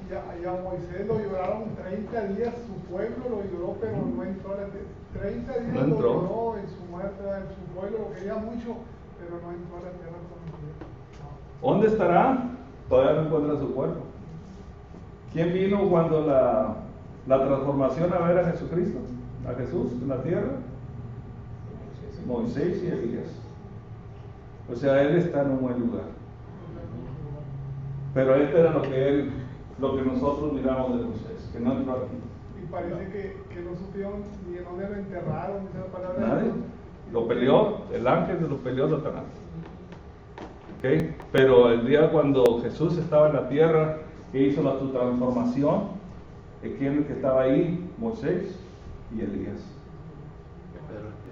[SPEAKER 5] Ya Moisés lo lloraron 30 días, su pueblo lo lloró, pero no entró a la tierra. 30 días
[SPEAKER 2] No entró.
[SPEAKER 5] lo lloró en su muerte, en su pueblo lo quería mucho, pero no entró a la tierra prometida. No.
[SPEAKER 2] ¿Dónde estará? Todavía no encuentra su cuerpo. ¿Quién vino cuando la transformación a ver a Jesucristo? A Jesús en la tierra. Moisés y Elías. O sea, él está en un buen lugar. Pero este era lo que nosotros miramos de Moisés, que no entró aquí.
[SPEAKER 5] Y parece que no supieron ni en dónde lo enterraron, esa palabra.
[SPEAKER 2] Nadie. Lo peleó, el ángel lo peleó Satanás. ¿Okay? Pero el día cuando Jesús estaba en la tierra, que hizo su transformación, ¿quién que estaba ahí? Moisés y Elías.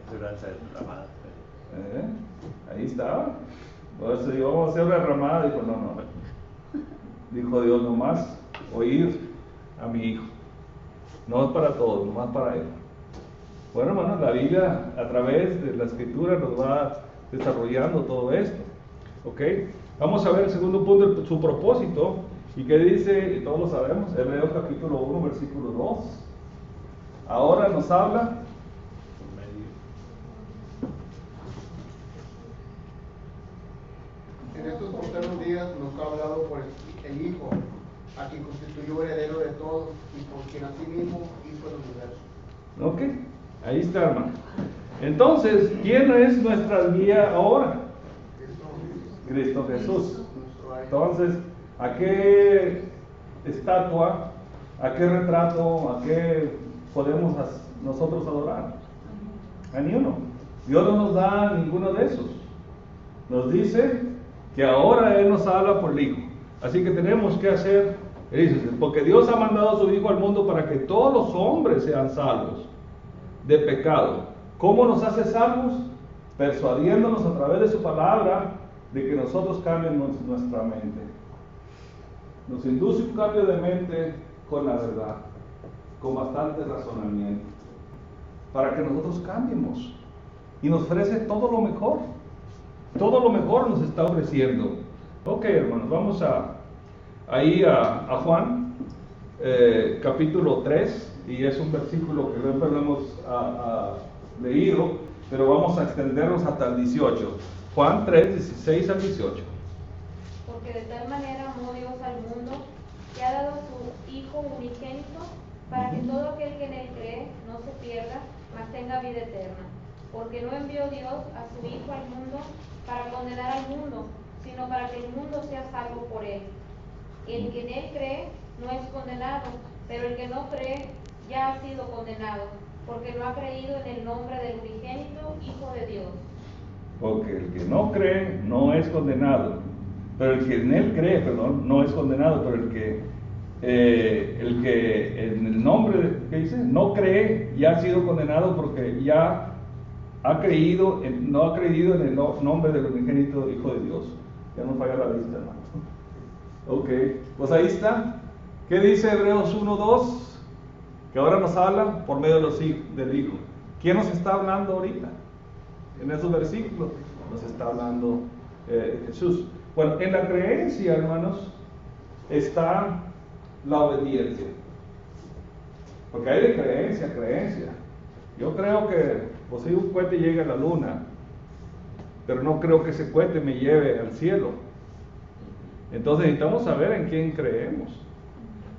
[SPEAKER 1] Pero esa ramada.
[SPEAKER 2] Ahí estaba. Entonces dijo, vamos a hacer una ramada. Dijo, no. Dijo Dios, nomás oír a mi hijo. No es para todos, nomás para él. Bueno, hermanos, la Biblia a través de la escritura nos va desarrollando todo esto. ¿Ok? Vamos a ver el segundo punto, su propósito. ¿Y qué dice? Y todos lo sabemos, Hebreos capítulo 1, versículo 2. Ahora nos habla
[SPEAKER 3] En estos postreros días nos ha hablado por el Hijo, a quien constituyó heredero de todos y por quien asimismo hizo el universo.
[SPEAKER 2] Ok, ahí está, hermano. Entonces, ¿quién es nuestra guía ahora? Cristo Jesús. Entonces, ¿a qué estatua, a qué retrato, a qué podemos nosotros adorar? A ni uno. Dios no nos da ninguno de esos. Nos dice que ahora Él nos habla por el Hijo. Así que tenemos que hacer, porque Dios ha mandado a su Hijo al mundo para que todos los hombres sean salvos de pecado. ¿Cómo nos hace salvos? Persuadiéndonos a través de su palabra de que nosotros cambiemos nuestra mente. Nos induce un cambio de mente con la verdad, con bastante razonamiento, para que nosotros cambiemos. Y nos ofrece todo lo mejor. Todo lo mejor nos está ofreciendo. Ok, hermanos, vamos a Juan, capítulo 3, y es un versículo que no hemos leído, pero vamos a extendernos hasta el 18. Juan 3, 16 al 18.
[SPEAKER 6] Porque de tal manera amó Dios al mundo, que ha dado su Hijo unigénito, para que todo aquel que en él cree no se pierda, mas tenga vida eterna. Porque no envió Dios a su Hijo al mundo para condenar al mundo, sino para que el mundo sea salvo por él. El que en él cree no es condenado, pero el que no cree ya ha sido condenado, porque no ha creído en el nombre del unigénito Hijo de Dios.
[SPEAKER 2] Porque el que no cree no es condenado, pero el que en él cree, no es condenado, pero el que en el nombre, ¿qué dice? No cree, ya ha sido condenado porque ya no ha creído en el nombre del unigénito Hijo de Dios. Ya no falla la vista, hermano. Ok, pues ahí está. ¿Qué dice Hebreos 1:2? Que ahora nos habla por medio del Hijo. ¿Quién nos está hablando ahorita? En esos versículos nos está hablando Jesús. Bueno, en la creencia, hermanos, está la obediencia. Porque hay de creencia a creencia. Yo creo que posee un cohete llegue a la luna, pero no creo que ese cohete me lleve al cielo. Entonces necesitamos saber en quién creemos.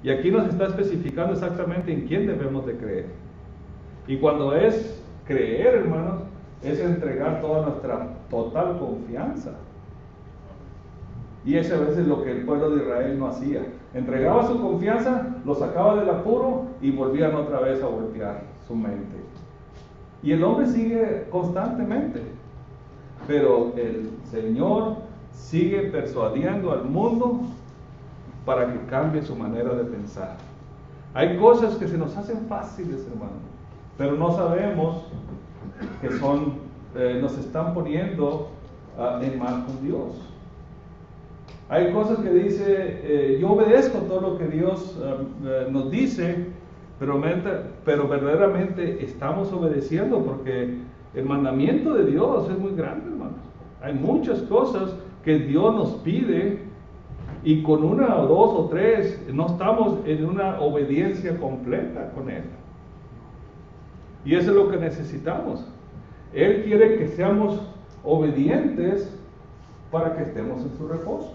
[SPEAKER 2] Y aquí nos está especificando exactamente en quién debemos de creer. Y cuando es creer, hermanos, es entregar toda nuestra total confianza. Y eso a veces lo que el pueblo de Israel no hacía. Entregaba su confianza, lo sacaba del apuro y volvían otra vez a golpear su mente. Y el hombre sigue constantemente. Pero el Señor sigue persuadiendo al mundo para que cambie su manera de pensar. Hay cosas que se nos hacen fáciles, hermano, pero no sabemos que nos están poniendo en mal con Dios. Hay cosas que dice, yo obedezco todo lo que Dios nos dice, pero verdaderamente estamos obedeciendo, porque el mandamiento de Dios es muy grande, hermanos. Hay muchas cosas que Dios nos pide y con una o dos o tres no estamos en una obediencia completa con Él. Y eso es lo que necesitamos. Él quiere que seamos obedientes para que estemos en su reposo.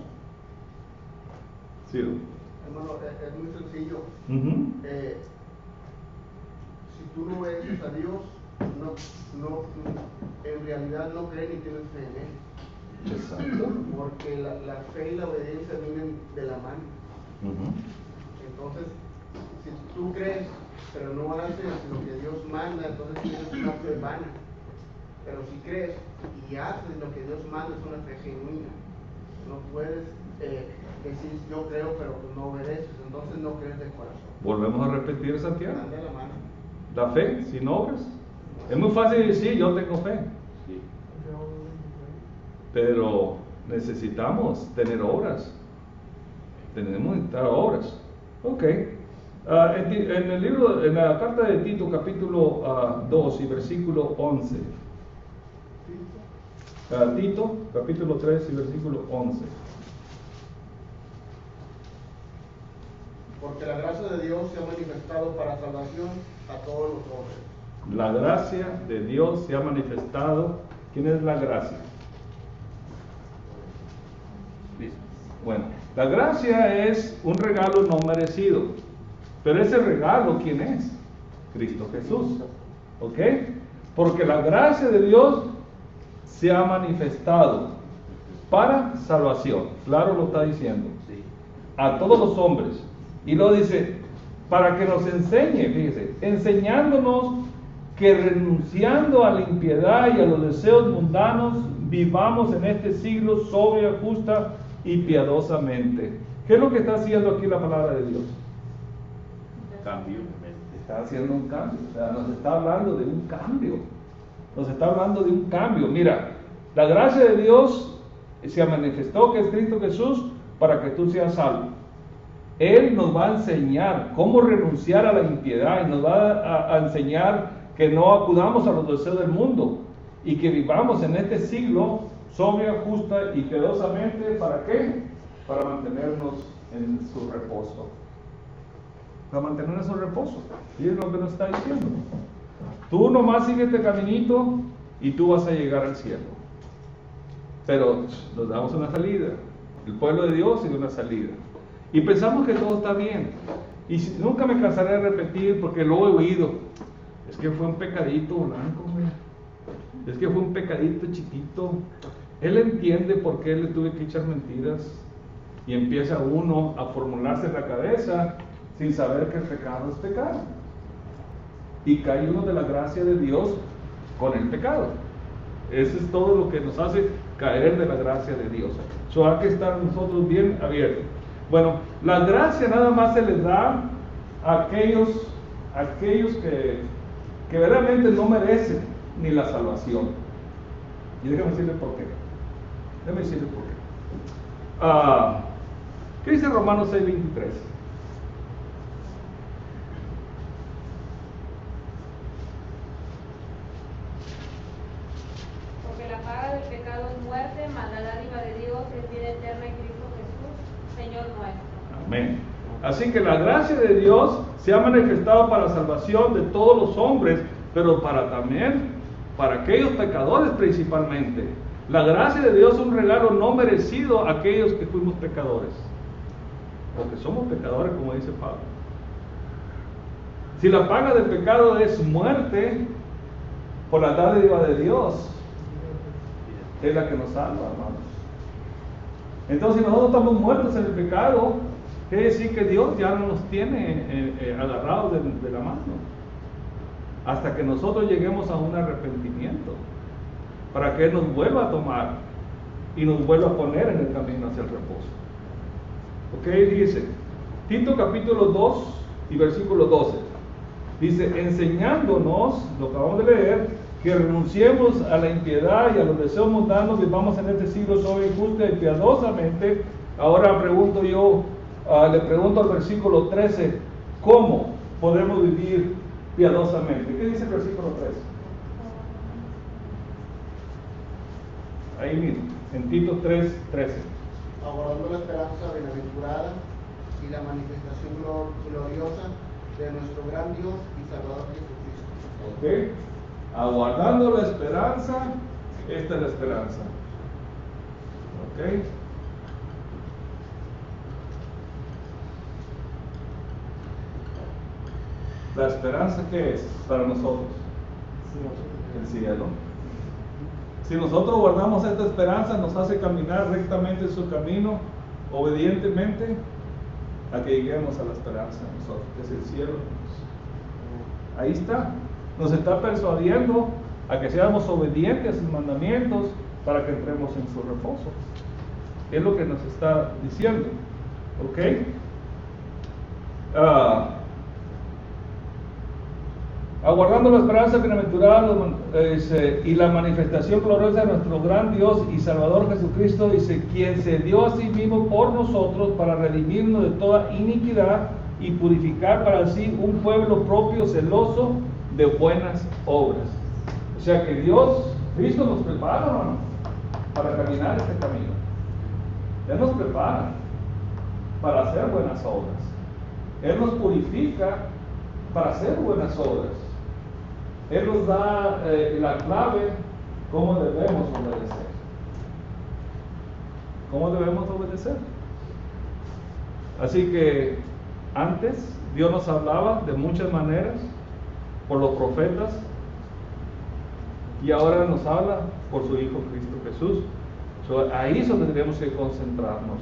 [SPEAKER 2] Sí.
[SPEAKER 3] Hermano, es muy sencillo.
[SPEAKER 2] Uh-huh.
[SPEAKER 3] Si tú no obedeces a Dios, en realidad no crees ni tienes fe en Él.
[SPEAKER 2] Exacto.
[SPEAKER 3] Porque la fe y la obediencia vienen de la mano.
[SPEAKER 2] Uh-huh.
[SPEAKER 3] Entonces, si tú crees, pero no haces lo que Dios manda, entonces tienes una fe vana. Pero si crees y haces lo que Dios manda, es una fe genuina. No puedes decir yo creo, pero pues no obedeces, entonces no crees de corazón.
[SPEAKER 2] Volvemos a repetir, Santiago.
[SPEAKER 3] Anda la mano.
[SPEAKER 2] La fe sin obras. Es muy fácil decir yo tengo fe.
[SPEAKER 1] Sí.
[SPEAKER 2] Pero necesitamos tener obras. Tenemos que necesitar obras. Ok. En el libro, en la carta de Tito, capítulo 2 y versículo 11. Tito, capítulo 3 y versículo 11.
[SPEAKER 3] Porque la gracia de Dios se ha manifestado para salvación a todos los hombres.
[SPEAKER 2] La gracia de Dios se ha manifestado. ¿Quién es la gracia? Listo. Bueno, la gracia es un regalo no merecido. Pero ese regalo, ¿quién es? Cristo Jesús. ¿Ok? Porque la gracia de Dios se ha manifestado para salvación. Claro lo está diciendo.
[SPEAKER 1] Sí.
[SPEAKER 2] A todos los hombres. Y luego dice, para que nos enseñe, fíjese, enseñándonos que renunciando a la impiedad y a los deseos mundanos, vivamos en este siglo sobria, justa y piadosamente. ¿Qué es lo que está haciendo aquí la palabra de Dios?
[SPEAKER 1] Cambio.
[SPEAKER 2] Está haciendo un cambio, o sea, nos está hablando de un cambio. Nos está hablando de un cambio. Mira, la gracia de Dios se manifestó, que es Cristo Jesús, para que tú seas salvo. Él nos va a enseñar cómo renunciar a la impiedad y nos va a enseñar que no acudamos a los deseos del mundo y que vivamos en este siglo sobria, justa y piadosamente. ¿Para qué? Para mantenernos en su reposo. Para mantenernos en su reposo. Y es lo que nos está diciendo. Tú nomás sigues este caminito y tú vas a llegar al cielo. Pero nos damos una salida. El pueblo de Dios sigue una salida. Y pensamos que todo está bien. Y nunca me cansaré de repetir, porque lo he oído. Es que fue un pecadito blanco, mira. Es que fue un pecadito chiquito. Él entiende por qué le tuve que echar mentiras. Y empieza uno a formularse en la cabeza sin saber que el pecado es pecado. Y cae uno de la gracia de Dios con el pecado. Eso es todo lo que nos hace caer de la gracia de Dios. Hay que estar nosotros bien abiertos. Bueno, la gracia nada más se les da a aquellos que verdaderamente no merecen ni la salvación. Y déjame decirle por qué. ¿Qué dice Romanos 6:23?
[SPEAKER 6] Porque la paga del pecado es muerte, mas la dádiva
[SPEAKER 2] Amén. Así que la gracia de Dios se ha manifestado para salvación de todos los hombres, pero también para aquellos pecadores principalmente. La gracia de Dios es un regalo no merecido a aquellos que fuimos pecadores, o que somos pecadores, como dice Pablo. Si la paga del pecado es muerte, por la dádiva de Dios es la que nos salva, hermanos. Entonces, si nosotros estamos muertos en el pecado, quiere decir que Dios ya no nos tiene agarrados de la mano, hasta que nosotros lleguemos a un arrepentimiento, para que Él nos vuelva a tomar y nos vuelva a poner en el camino hacia el reposo. Ok, dice Tito capítulo 2 y versículo 12. Dice, enseñándonos, lo acabamos de leer, que renunciemos a la impiedad y a los deseos mundanos, vivamos en este siglo sobre injusta y piadosamente. Ahora pregunto yo, le pregunto al versículo 13, ¿cómo podemos vivir piadosamente? ¿Qué dice el versículo 13? Ahí mismo, en Tito 3:13.
[SPEAKER 3] Aguardando la esperanza bienaventurada y la manifestación gloriosa de nuestro gran Dios y Salvador Jesucristo.
[SPEAKER 2] Ok, aguardando la esperanza, esta es la esperanza. Ok. ¿La esperanza qué es para nosotros? El cielo. Si nosotros guardamos esta esperanza, nos hace caminar rectamente en su camino, obedientemente, a que lleguemos a la esperanza de nosotros, que es el cielo. Ahí está. Nos está persuadiendo a que seamos obedientes a sus mandamientos para que entremos en su reposo. Es lo que nos está diciendo. ¿Ok? Aguardando la esperanza bienaventurada y la manifestación gloriosa de nuestro gran Dios y Salvador Jesucristo, dice, quien se dio a sí mismo por nosotros para redimirnos de toda iniquidad y purificar para sí un pueblo propio celoso de buenas obras. O sea que Dios, Cristo nos prepara, hermano, para caminar este camino. Él nos prepara para hacer buenas obras. Él nos purifica para hacer buenas obras. Él nos da la clave cómo debemos obedecer. ¿Cómo debemos obedecer? Así que antes Dios nos hablaba de muchas maneras por los profetas y ahora nos habla por su Hijo Cristo Jesús. Ahí es donde tenemos que concentrarnos.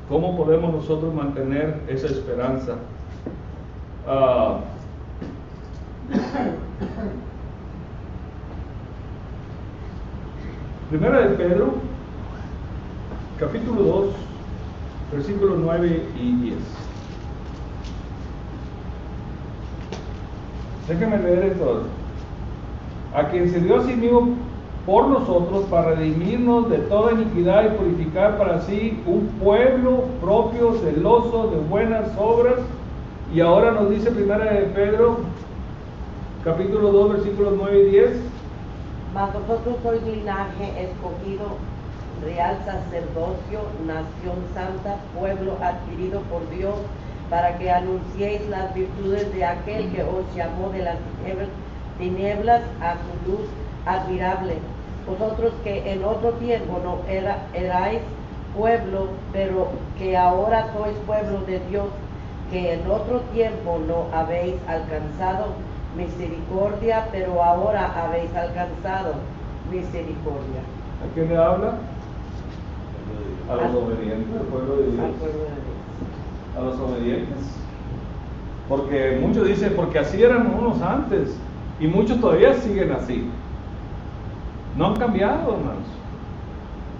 [SPEAKER 2] ¿Cómo podemos nosotros mantener esa esperanza? Primera de Pedro, capítulo 2, versículos 9 y 10. Déjenme leer esto. A quien se dio a sí mismo por nosotros para redimirnos de toda iniquidad y purificar para sí un pueblo propio, celoso de buenas obras. Y ahora nos dice Primera de Pedro, capítulo 2, versículos 9 y 10.
[SPEAKER 7] Mas vosotros sois linaje escogido, real sacerdocio, nación santa, pueblo adquirido por Dios, para que anunciéis las virtudes de aquel que os llamó de las tinieblas a su luz admirable. Vosotros que en otro tiempo no erais pueblo, pero que ahora sois pueblo de Dios, que en otro tiempo no habéis alcanzado misericordia, pero ahora habéis alcanzado misericordia.
[SPEAKER 2] ¿A quién le habla? A los obedientes, al pueblo de Dios.
[SPEAKER 7] Al pueblo de Dios.
[SPEAKER 2] A los obedientes. Porque muchos dicen, porque así eran unos antes, y muchos todavía siguen así. No han cambiado, hermanos.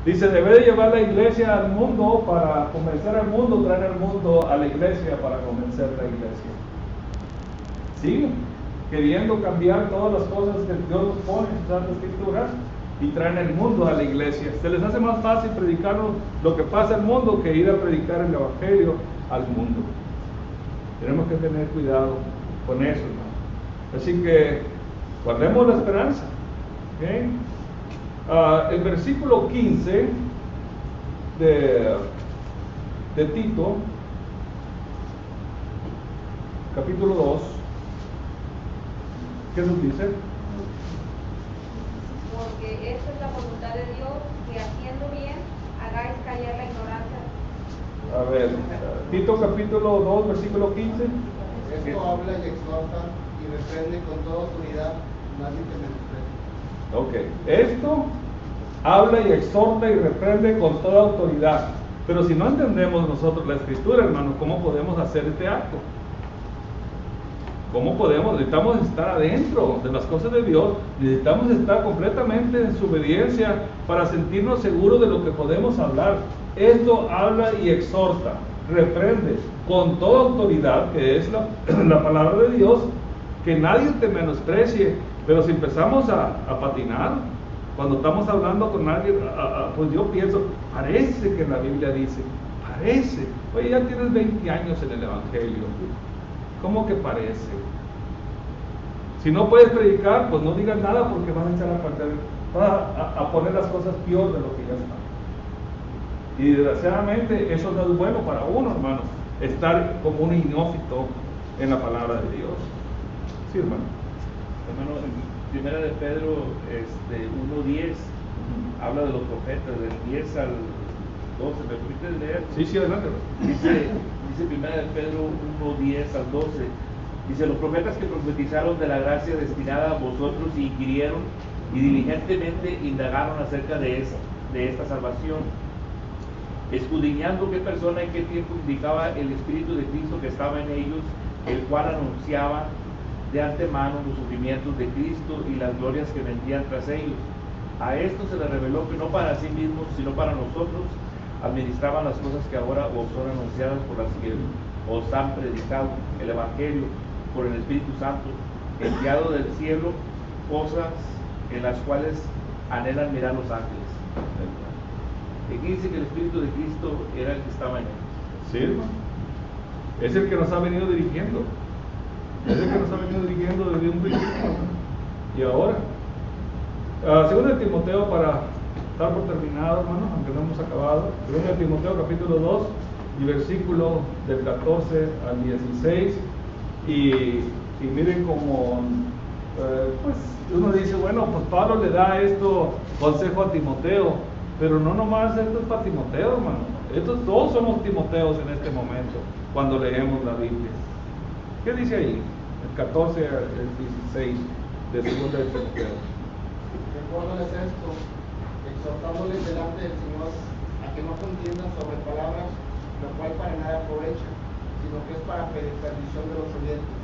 [SPEAKER 2] Dice, debe de llevar la iglesia al mundo para convencer al mundo, traer al mundo a la iglesia para convencer a la iglesia. Siguen queriendo cambiar todas las cosas que Dios nos pone en sus Santas Escrituras y traen el mundo a la iglesia. Se les hace más fácil predicar lo que pasa en el mundo que ir a predicar el evangelio al mundo. Tenemos que tener cuidado con eso, hermano. Así que guardemos la esperanza. ¿Okay? El versículo 15 de de Tito, capítulo 2, ¿qué nos dice?
[SPEAKER 6] Porque esta es la voluntad de Dios, que haciendo bien hagáis callar la ignorancia.
[SPEAKER 2] A ver, Tito capítulo 2, versículo 15.
[SPEAKER 3] Esto habla y exhorta y reprende con toda autoridad, nadie te menosprecie.
[SPEAKER 2] Ok, esto habla y exhorta y reprende con toda autoridad. Pero si no entendemos nosotros la escritura, hermanos, ¿cómo podemos hacer este acto? ¿Cómo podemos? Necesitamos estar adentro de las cosas de Dios, necesitamos estar completamente en su obediencia para sentirnos seguros de lo que podemos hablar. Esto habla y exhorta, reprende con toda autoridad, que es la palabra de Dios, que nadie te menosprecie. Pero si empezamos a patinar, cuando estamos hablando con alguien, pues yo pienso, parece que la Biblia dice, parece, oye, ya tienes 20 años en el Evangelio, ¿cómo que parece? Si no puedes predicar, pues no digas nada porque vas a echar a perder, vas a poner las cosas peor de lo que ya están. Y desgraciadamente eso no es bueno para uno, hermanos, estar como un neófito en la palabra de Dios. Sí, hermano.
[SPEAKER 1] Hermano, en Primera de Pedro 1:10 habla de los profetas, del 10 al 12. ¿Me permites leer?
[SPEAKER 2] Sí, adelante.
[SPEAKER 1] Dice Primera de Pedro 1:10 al 12. Dice: los profetas que profetizaron de la gracia destinada a vosotros y inquirieron y diligentemente indagaron acerca de esta salvación, escudriñando qué persona y qué tiempo indicaba el Espíritu de Cristo que estaba en ellos, el cual anunciaba de antemano los sufrimientos de Cristo y las glorias que vendrían tras ellos. A esto se les reveló que no para sí mismos, sino para nosotros, administraban las cosas que ahora os son anunciadas por las que os han predicado el Evangelio por el Espíritu Santo, enviado del cielo, cosas en las cuales anhelan mirar los ángeles. Aquí dice que el Espíritu de Cristo era el que estaba en ellos.
[SPEAKER 2] Sí, hermano. Es el que nos ha venido dirigiendo. Es el que nos ha venido dirigiendo desde un principio. Y ahora, segundo de Timoteo, para estar por terminado, hermano, aunque no hemos acabado. Segundo de Timoteo, capítulo 2, y versículo del 14 al 16. Y miren como, pues uno dice, bueno, pues Pablo le da esto consejo a Timoteo, pero no nomás esto es para Timoteo, hermano. Estos todos somos Timoteos en este momento, cuando leemos la Biblia. ¿Qué dice ahí? El 14 al 16 de segunda de Timoteo.
[SPEAKER 3] Recuérdales esto, exhortándoles delante del Señor a que no contiendan sobre palabras, lo cual para nada aprovecha, sino que es para perdición de los oyentes.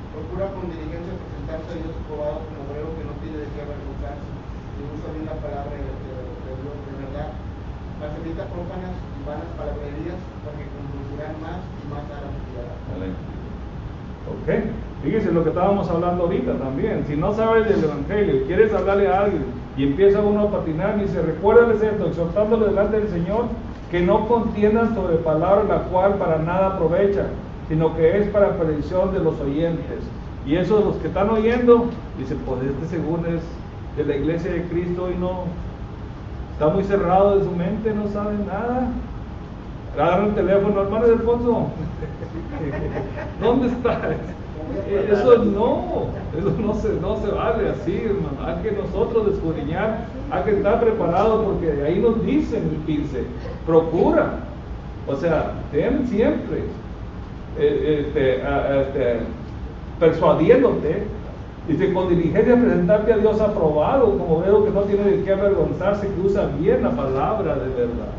[SPEAKER 3] Procura con diligencia presentarse a Dios probado como obrero que no tiene de qué avergonzarse, y usa bien la palabra de Dios de verdad. Las evita prófanas y vanas palabrerías, porque conducirán más y más a la piedad.
[SPEAKER 2] Ok, fíjense lo que estábamos hablando ahorita también. Si no sabes del Evangelio y quieres hablarle a alguien y empieza uno a patinar, dice, recuérdales esto, exhortándole delante del Señor, que no contiendan sobre palabra la cual para nada aprovecha, sino que es para perdición de los oyentes. Y eso de los que están oyendo, dice, pues según es de la iglesia de Cristo y no, está muy cerrado de su mente, no sabe nada. Agarra el teléfono, hermano Alfonso, ¿dónde estás? Eso no se vale así, hermano. Hay que nosotros escudriñar, hay que estar preparados, porque ahí nos dicen el 15, procura, o sea, ten siempre persuadiéndote, dice, con diligencia presentarte a Dios aprobado, como veo que no tiene de qué avergonzarse, que usa bien la palabra de verdad.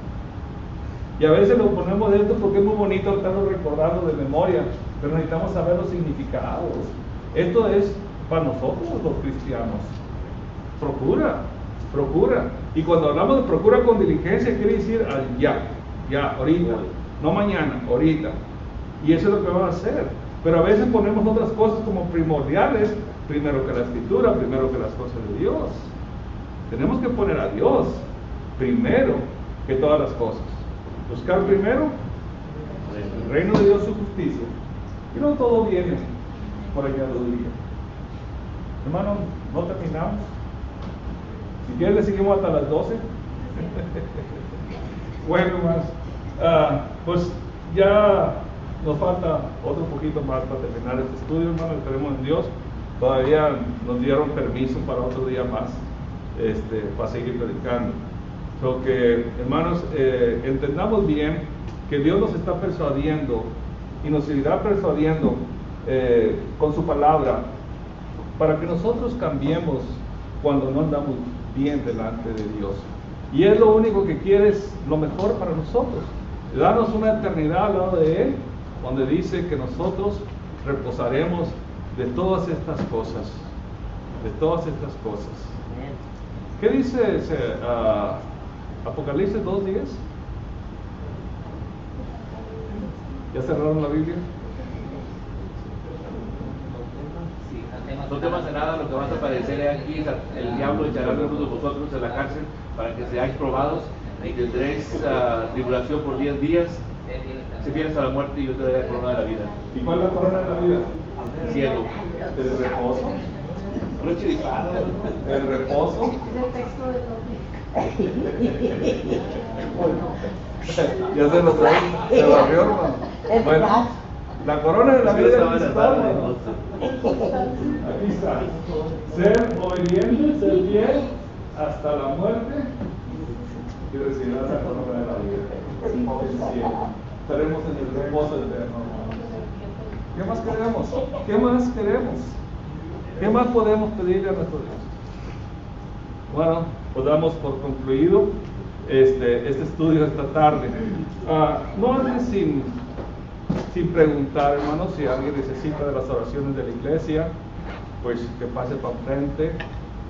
[SPEAKER 2] Y a veces lo ponemos de esto porque es muy bonito estarlo recordando de memoria, pero necesitamos saber los significados. Esto es para nosotros los cristianos. Procura. Y cuando hablamos de procura con diligencia, quiere decir ya, ahorita, no mañana, ahorita. Y eso es lo que vamos a hacer. Pero a veces ponemos otras cosas como primordiales, primero que la Escritura, primero que las cosas de Dios. Tenemos que poner a Dios primero que todas las cosas. Buscar primero el reino de Dios, su justicia, y no todo viene por añadiduría. Hermano, no terminamos. Si quieres le seguimos hasta las 12. Bueno, hermanos, Pues ya nos falta otro poquito más para terminar este estudio, hermano. Esperemos en Dios. Todavía nos dieron permiso para otro día más, para seguir predicando. So que, hermanos, entendamos bien que Dios nos está persuadiendo y nos seguirá persuadiendo con su palabra para que nosotros cambiemos cuando no andamos bien delante de Dios. Y Él lo único que quiere es lo mejor para nosotros, darnos una eternidad al lado de Él, donde dice que nosotros reposaremos de todas estas cosas, de todas estas cosas. ¿Qué dice Apocalipsis 2:10? ¿Ya cerraron la Biblia?
[SPEAKER 1] No temas de nada, lo que vas a padecer aquí, el diablo echará algunos de vosotros en la cárcel para que seáis probados y tendréis tribulación por 10 días. Si vienes a la muerte, yo te daré la corona de la vida.
[SPEAKER 2] ¿Y cuál es la corona de la vida?
[SPEAKER 1] Cielo.
[SPEAKER 2] El reposo.
[SPEAKER 1] No es chiripado.
[SPEAKER 2] El reposo.
[SPEAKER 6] Es el texto de los
[SPEAKER 2] Ya se lo trae, se barrió, hermano. Bueno, la corona de la vida aquí está, hermano. Aquí está. Ser obediente, ser fiel hasta la muerte y recibirás la corona de la vida. El cielo. Estaremos en el reposo eterno, hermano. ¿Qué más queremos? ¿Qué más queremos? ¿Qué más podemos pedirle a nuestro Dios? Bueno, pues damos por concluido este estudio esta tarde. No andes sin preguntar, hermanos, si alguien necesita de las oraciones de la iglesia, pues que pase para enfrente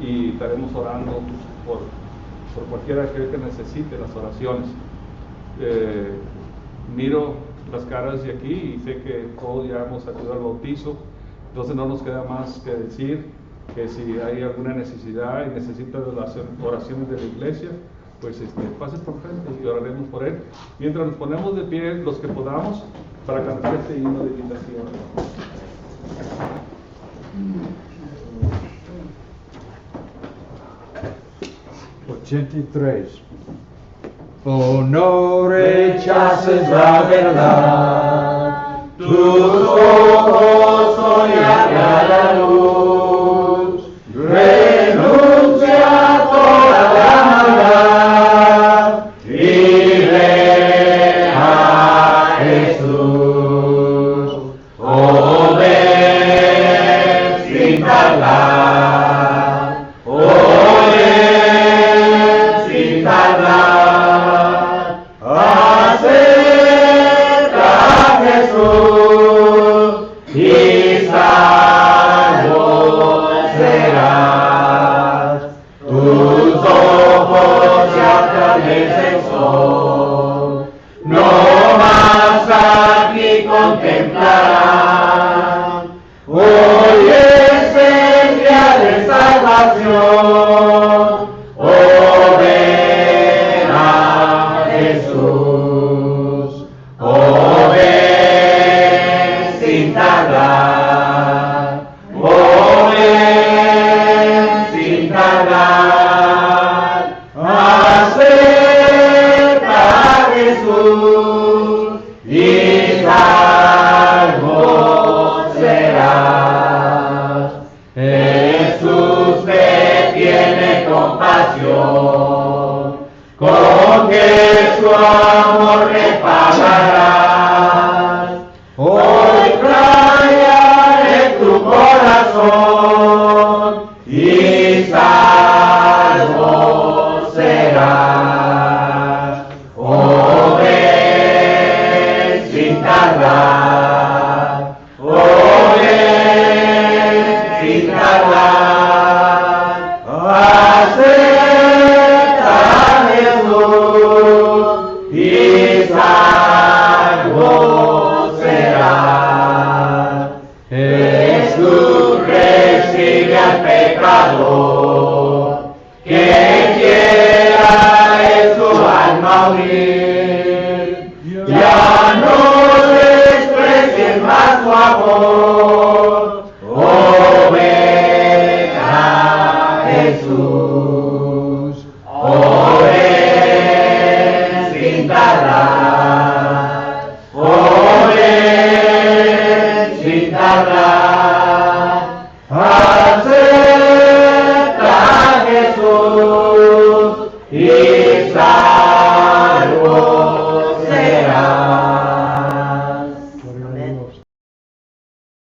[SPEAKER 2] y estaremos orando por cualquiera que necesite las oraciones. Miro las caras de aquí y sé que todos ya hemos acudido al bautizo, entonces no nos queda más que decir que si hay alguna necesidad y necesita de las oraciones de la iglesia, pues pase por frente y oraremos por él. Mientras nos ponemos de pie los que podamos para cantar este himno de invitación.
[SPEAKER 8] 83. Oh, no rechaces la verdad, tus ojos hoy abran la luz, renuncia a toda la maldad y ven a Jesús. Oh, ven sin tardar, oh, ven sin tardar, acerca a Jesús y salvo serás. Tus ojos ya atraviesan el sol, no más aquí contemplarán. Hoy es el día de salvación, oh, ven a Jesús, oh, ven sin tardar, oh, ven sin tardar, acerca a Jesús y salvo serás. Jesús te tiene compasión, con que su amor le pagarás. Hoy traiga en tu corazón y salvo serás. Oh, ven sin tardar, oh, ven sin tardar, acerca a Jesús y salvo serás. Jesús recibe al pecador que quiera en su alma unir. Ya no desprecies más su amor, oh, ven a Jesús, oh, ven sin tardar. tierra.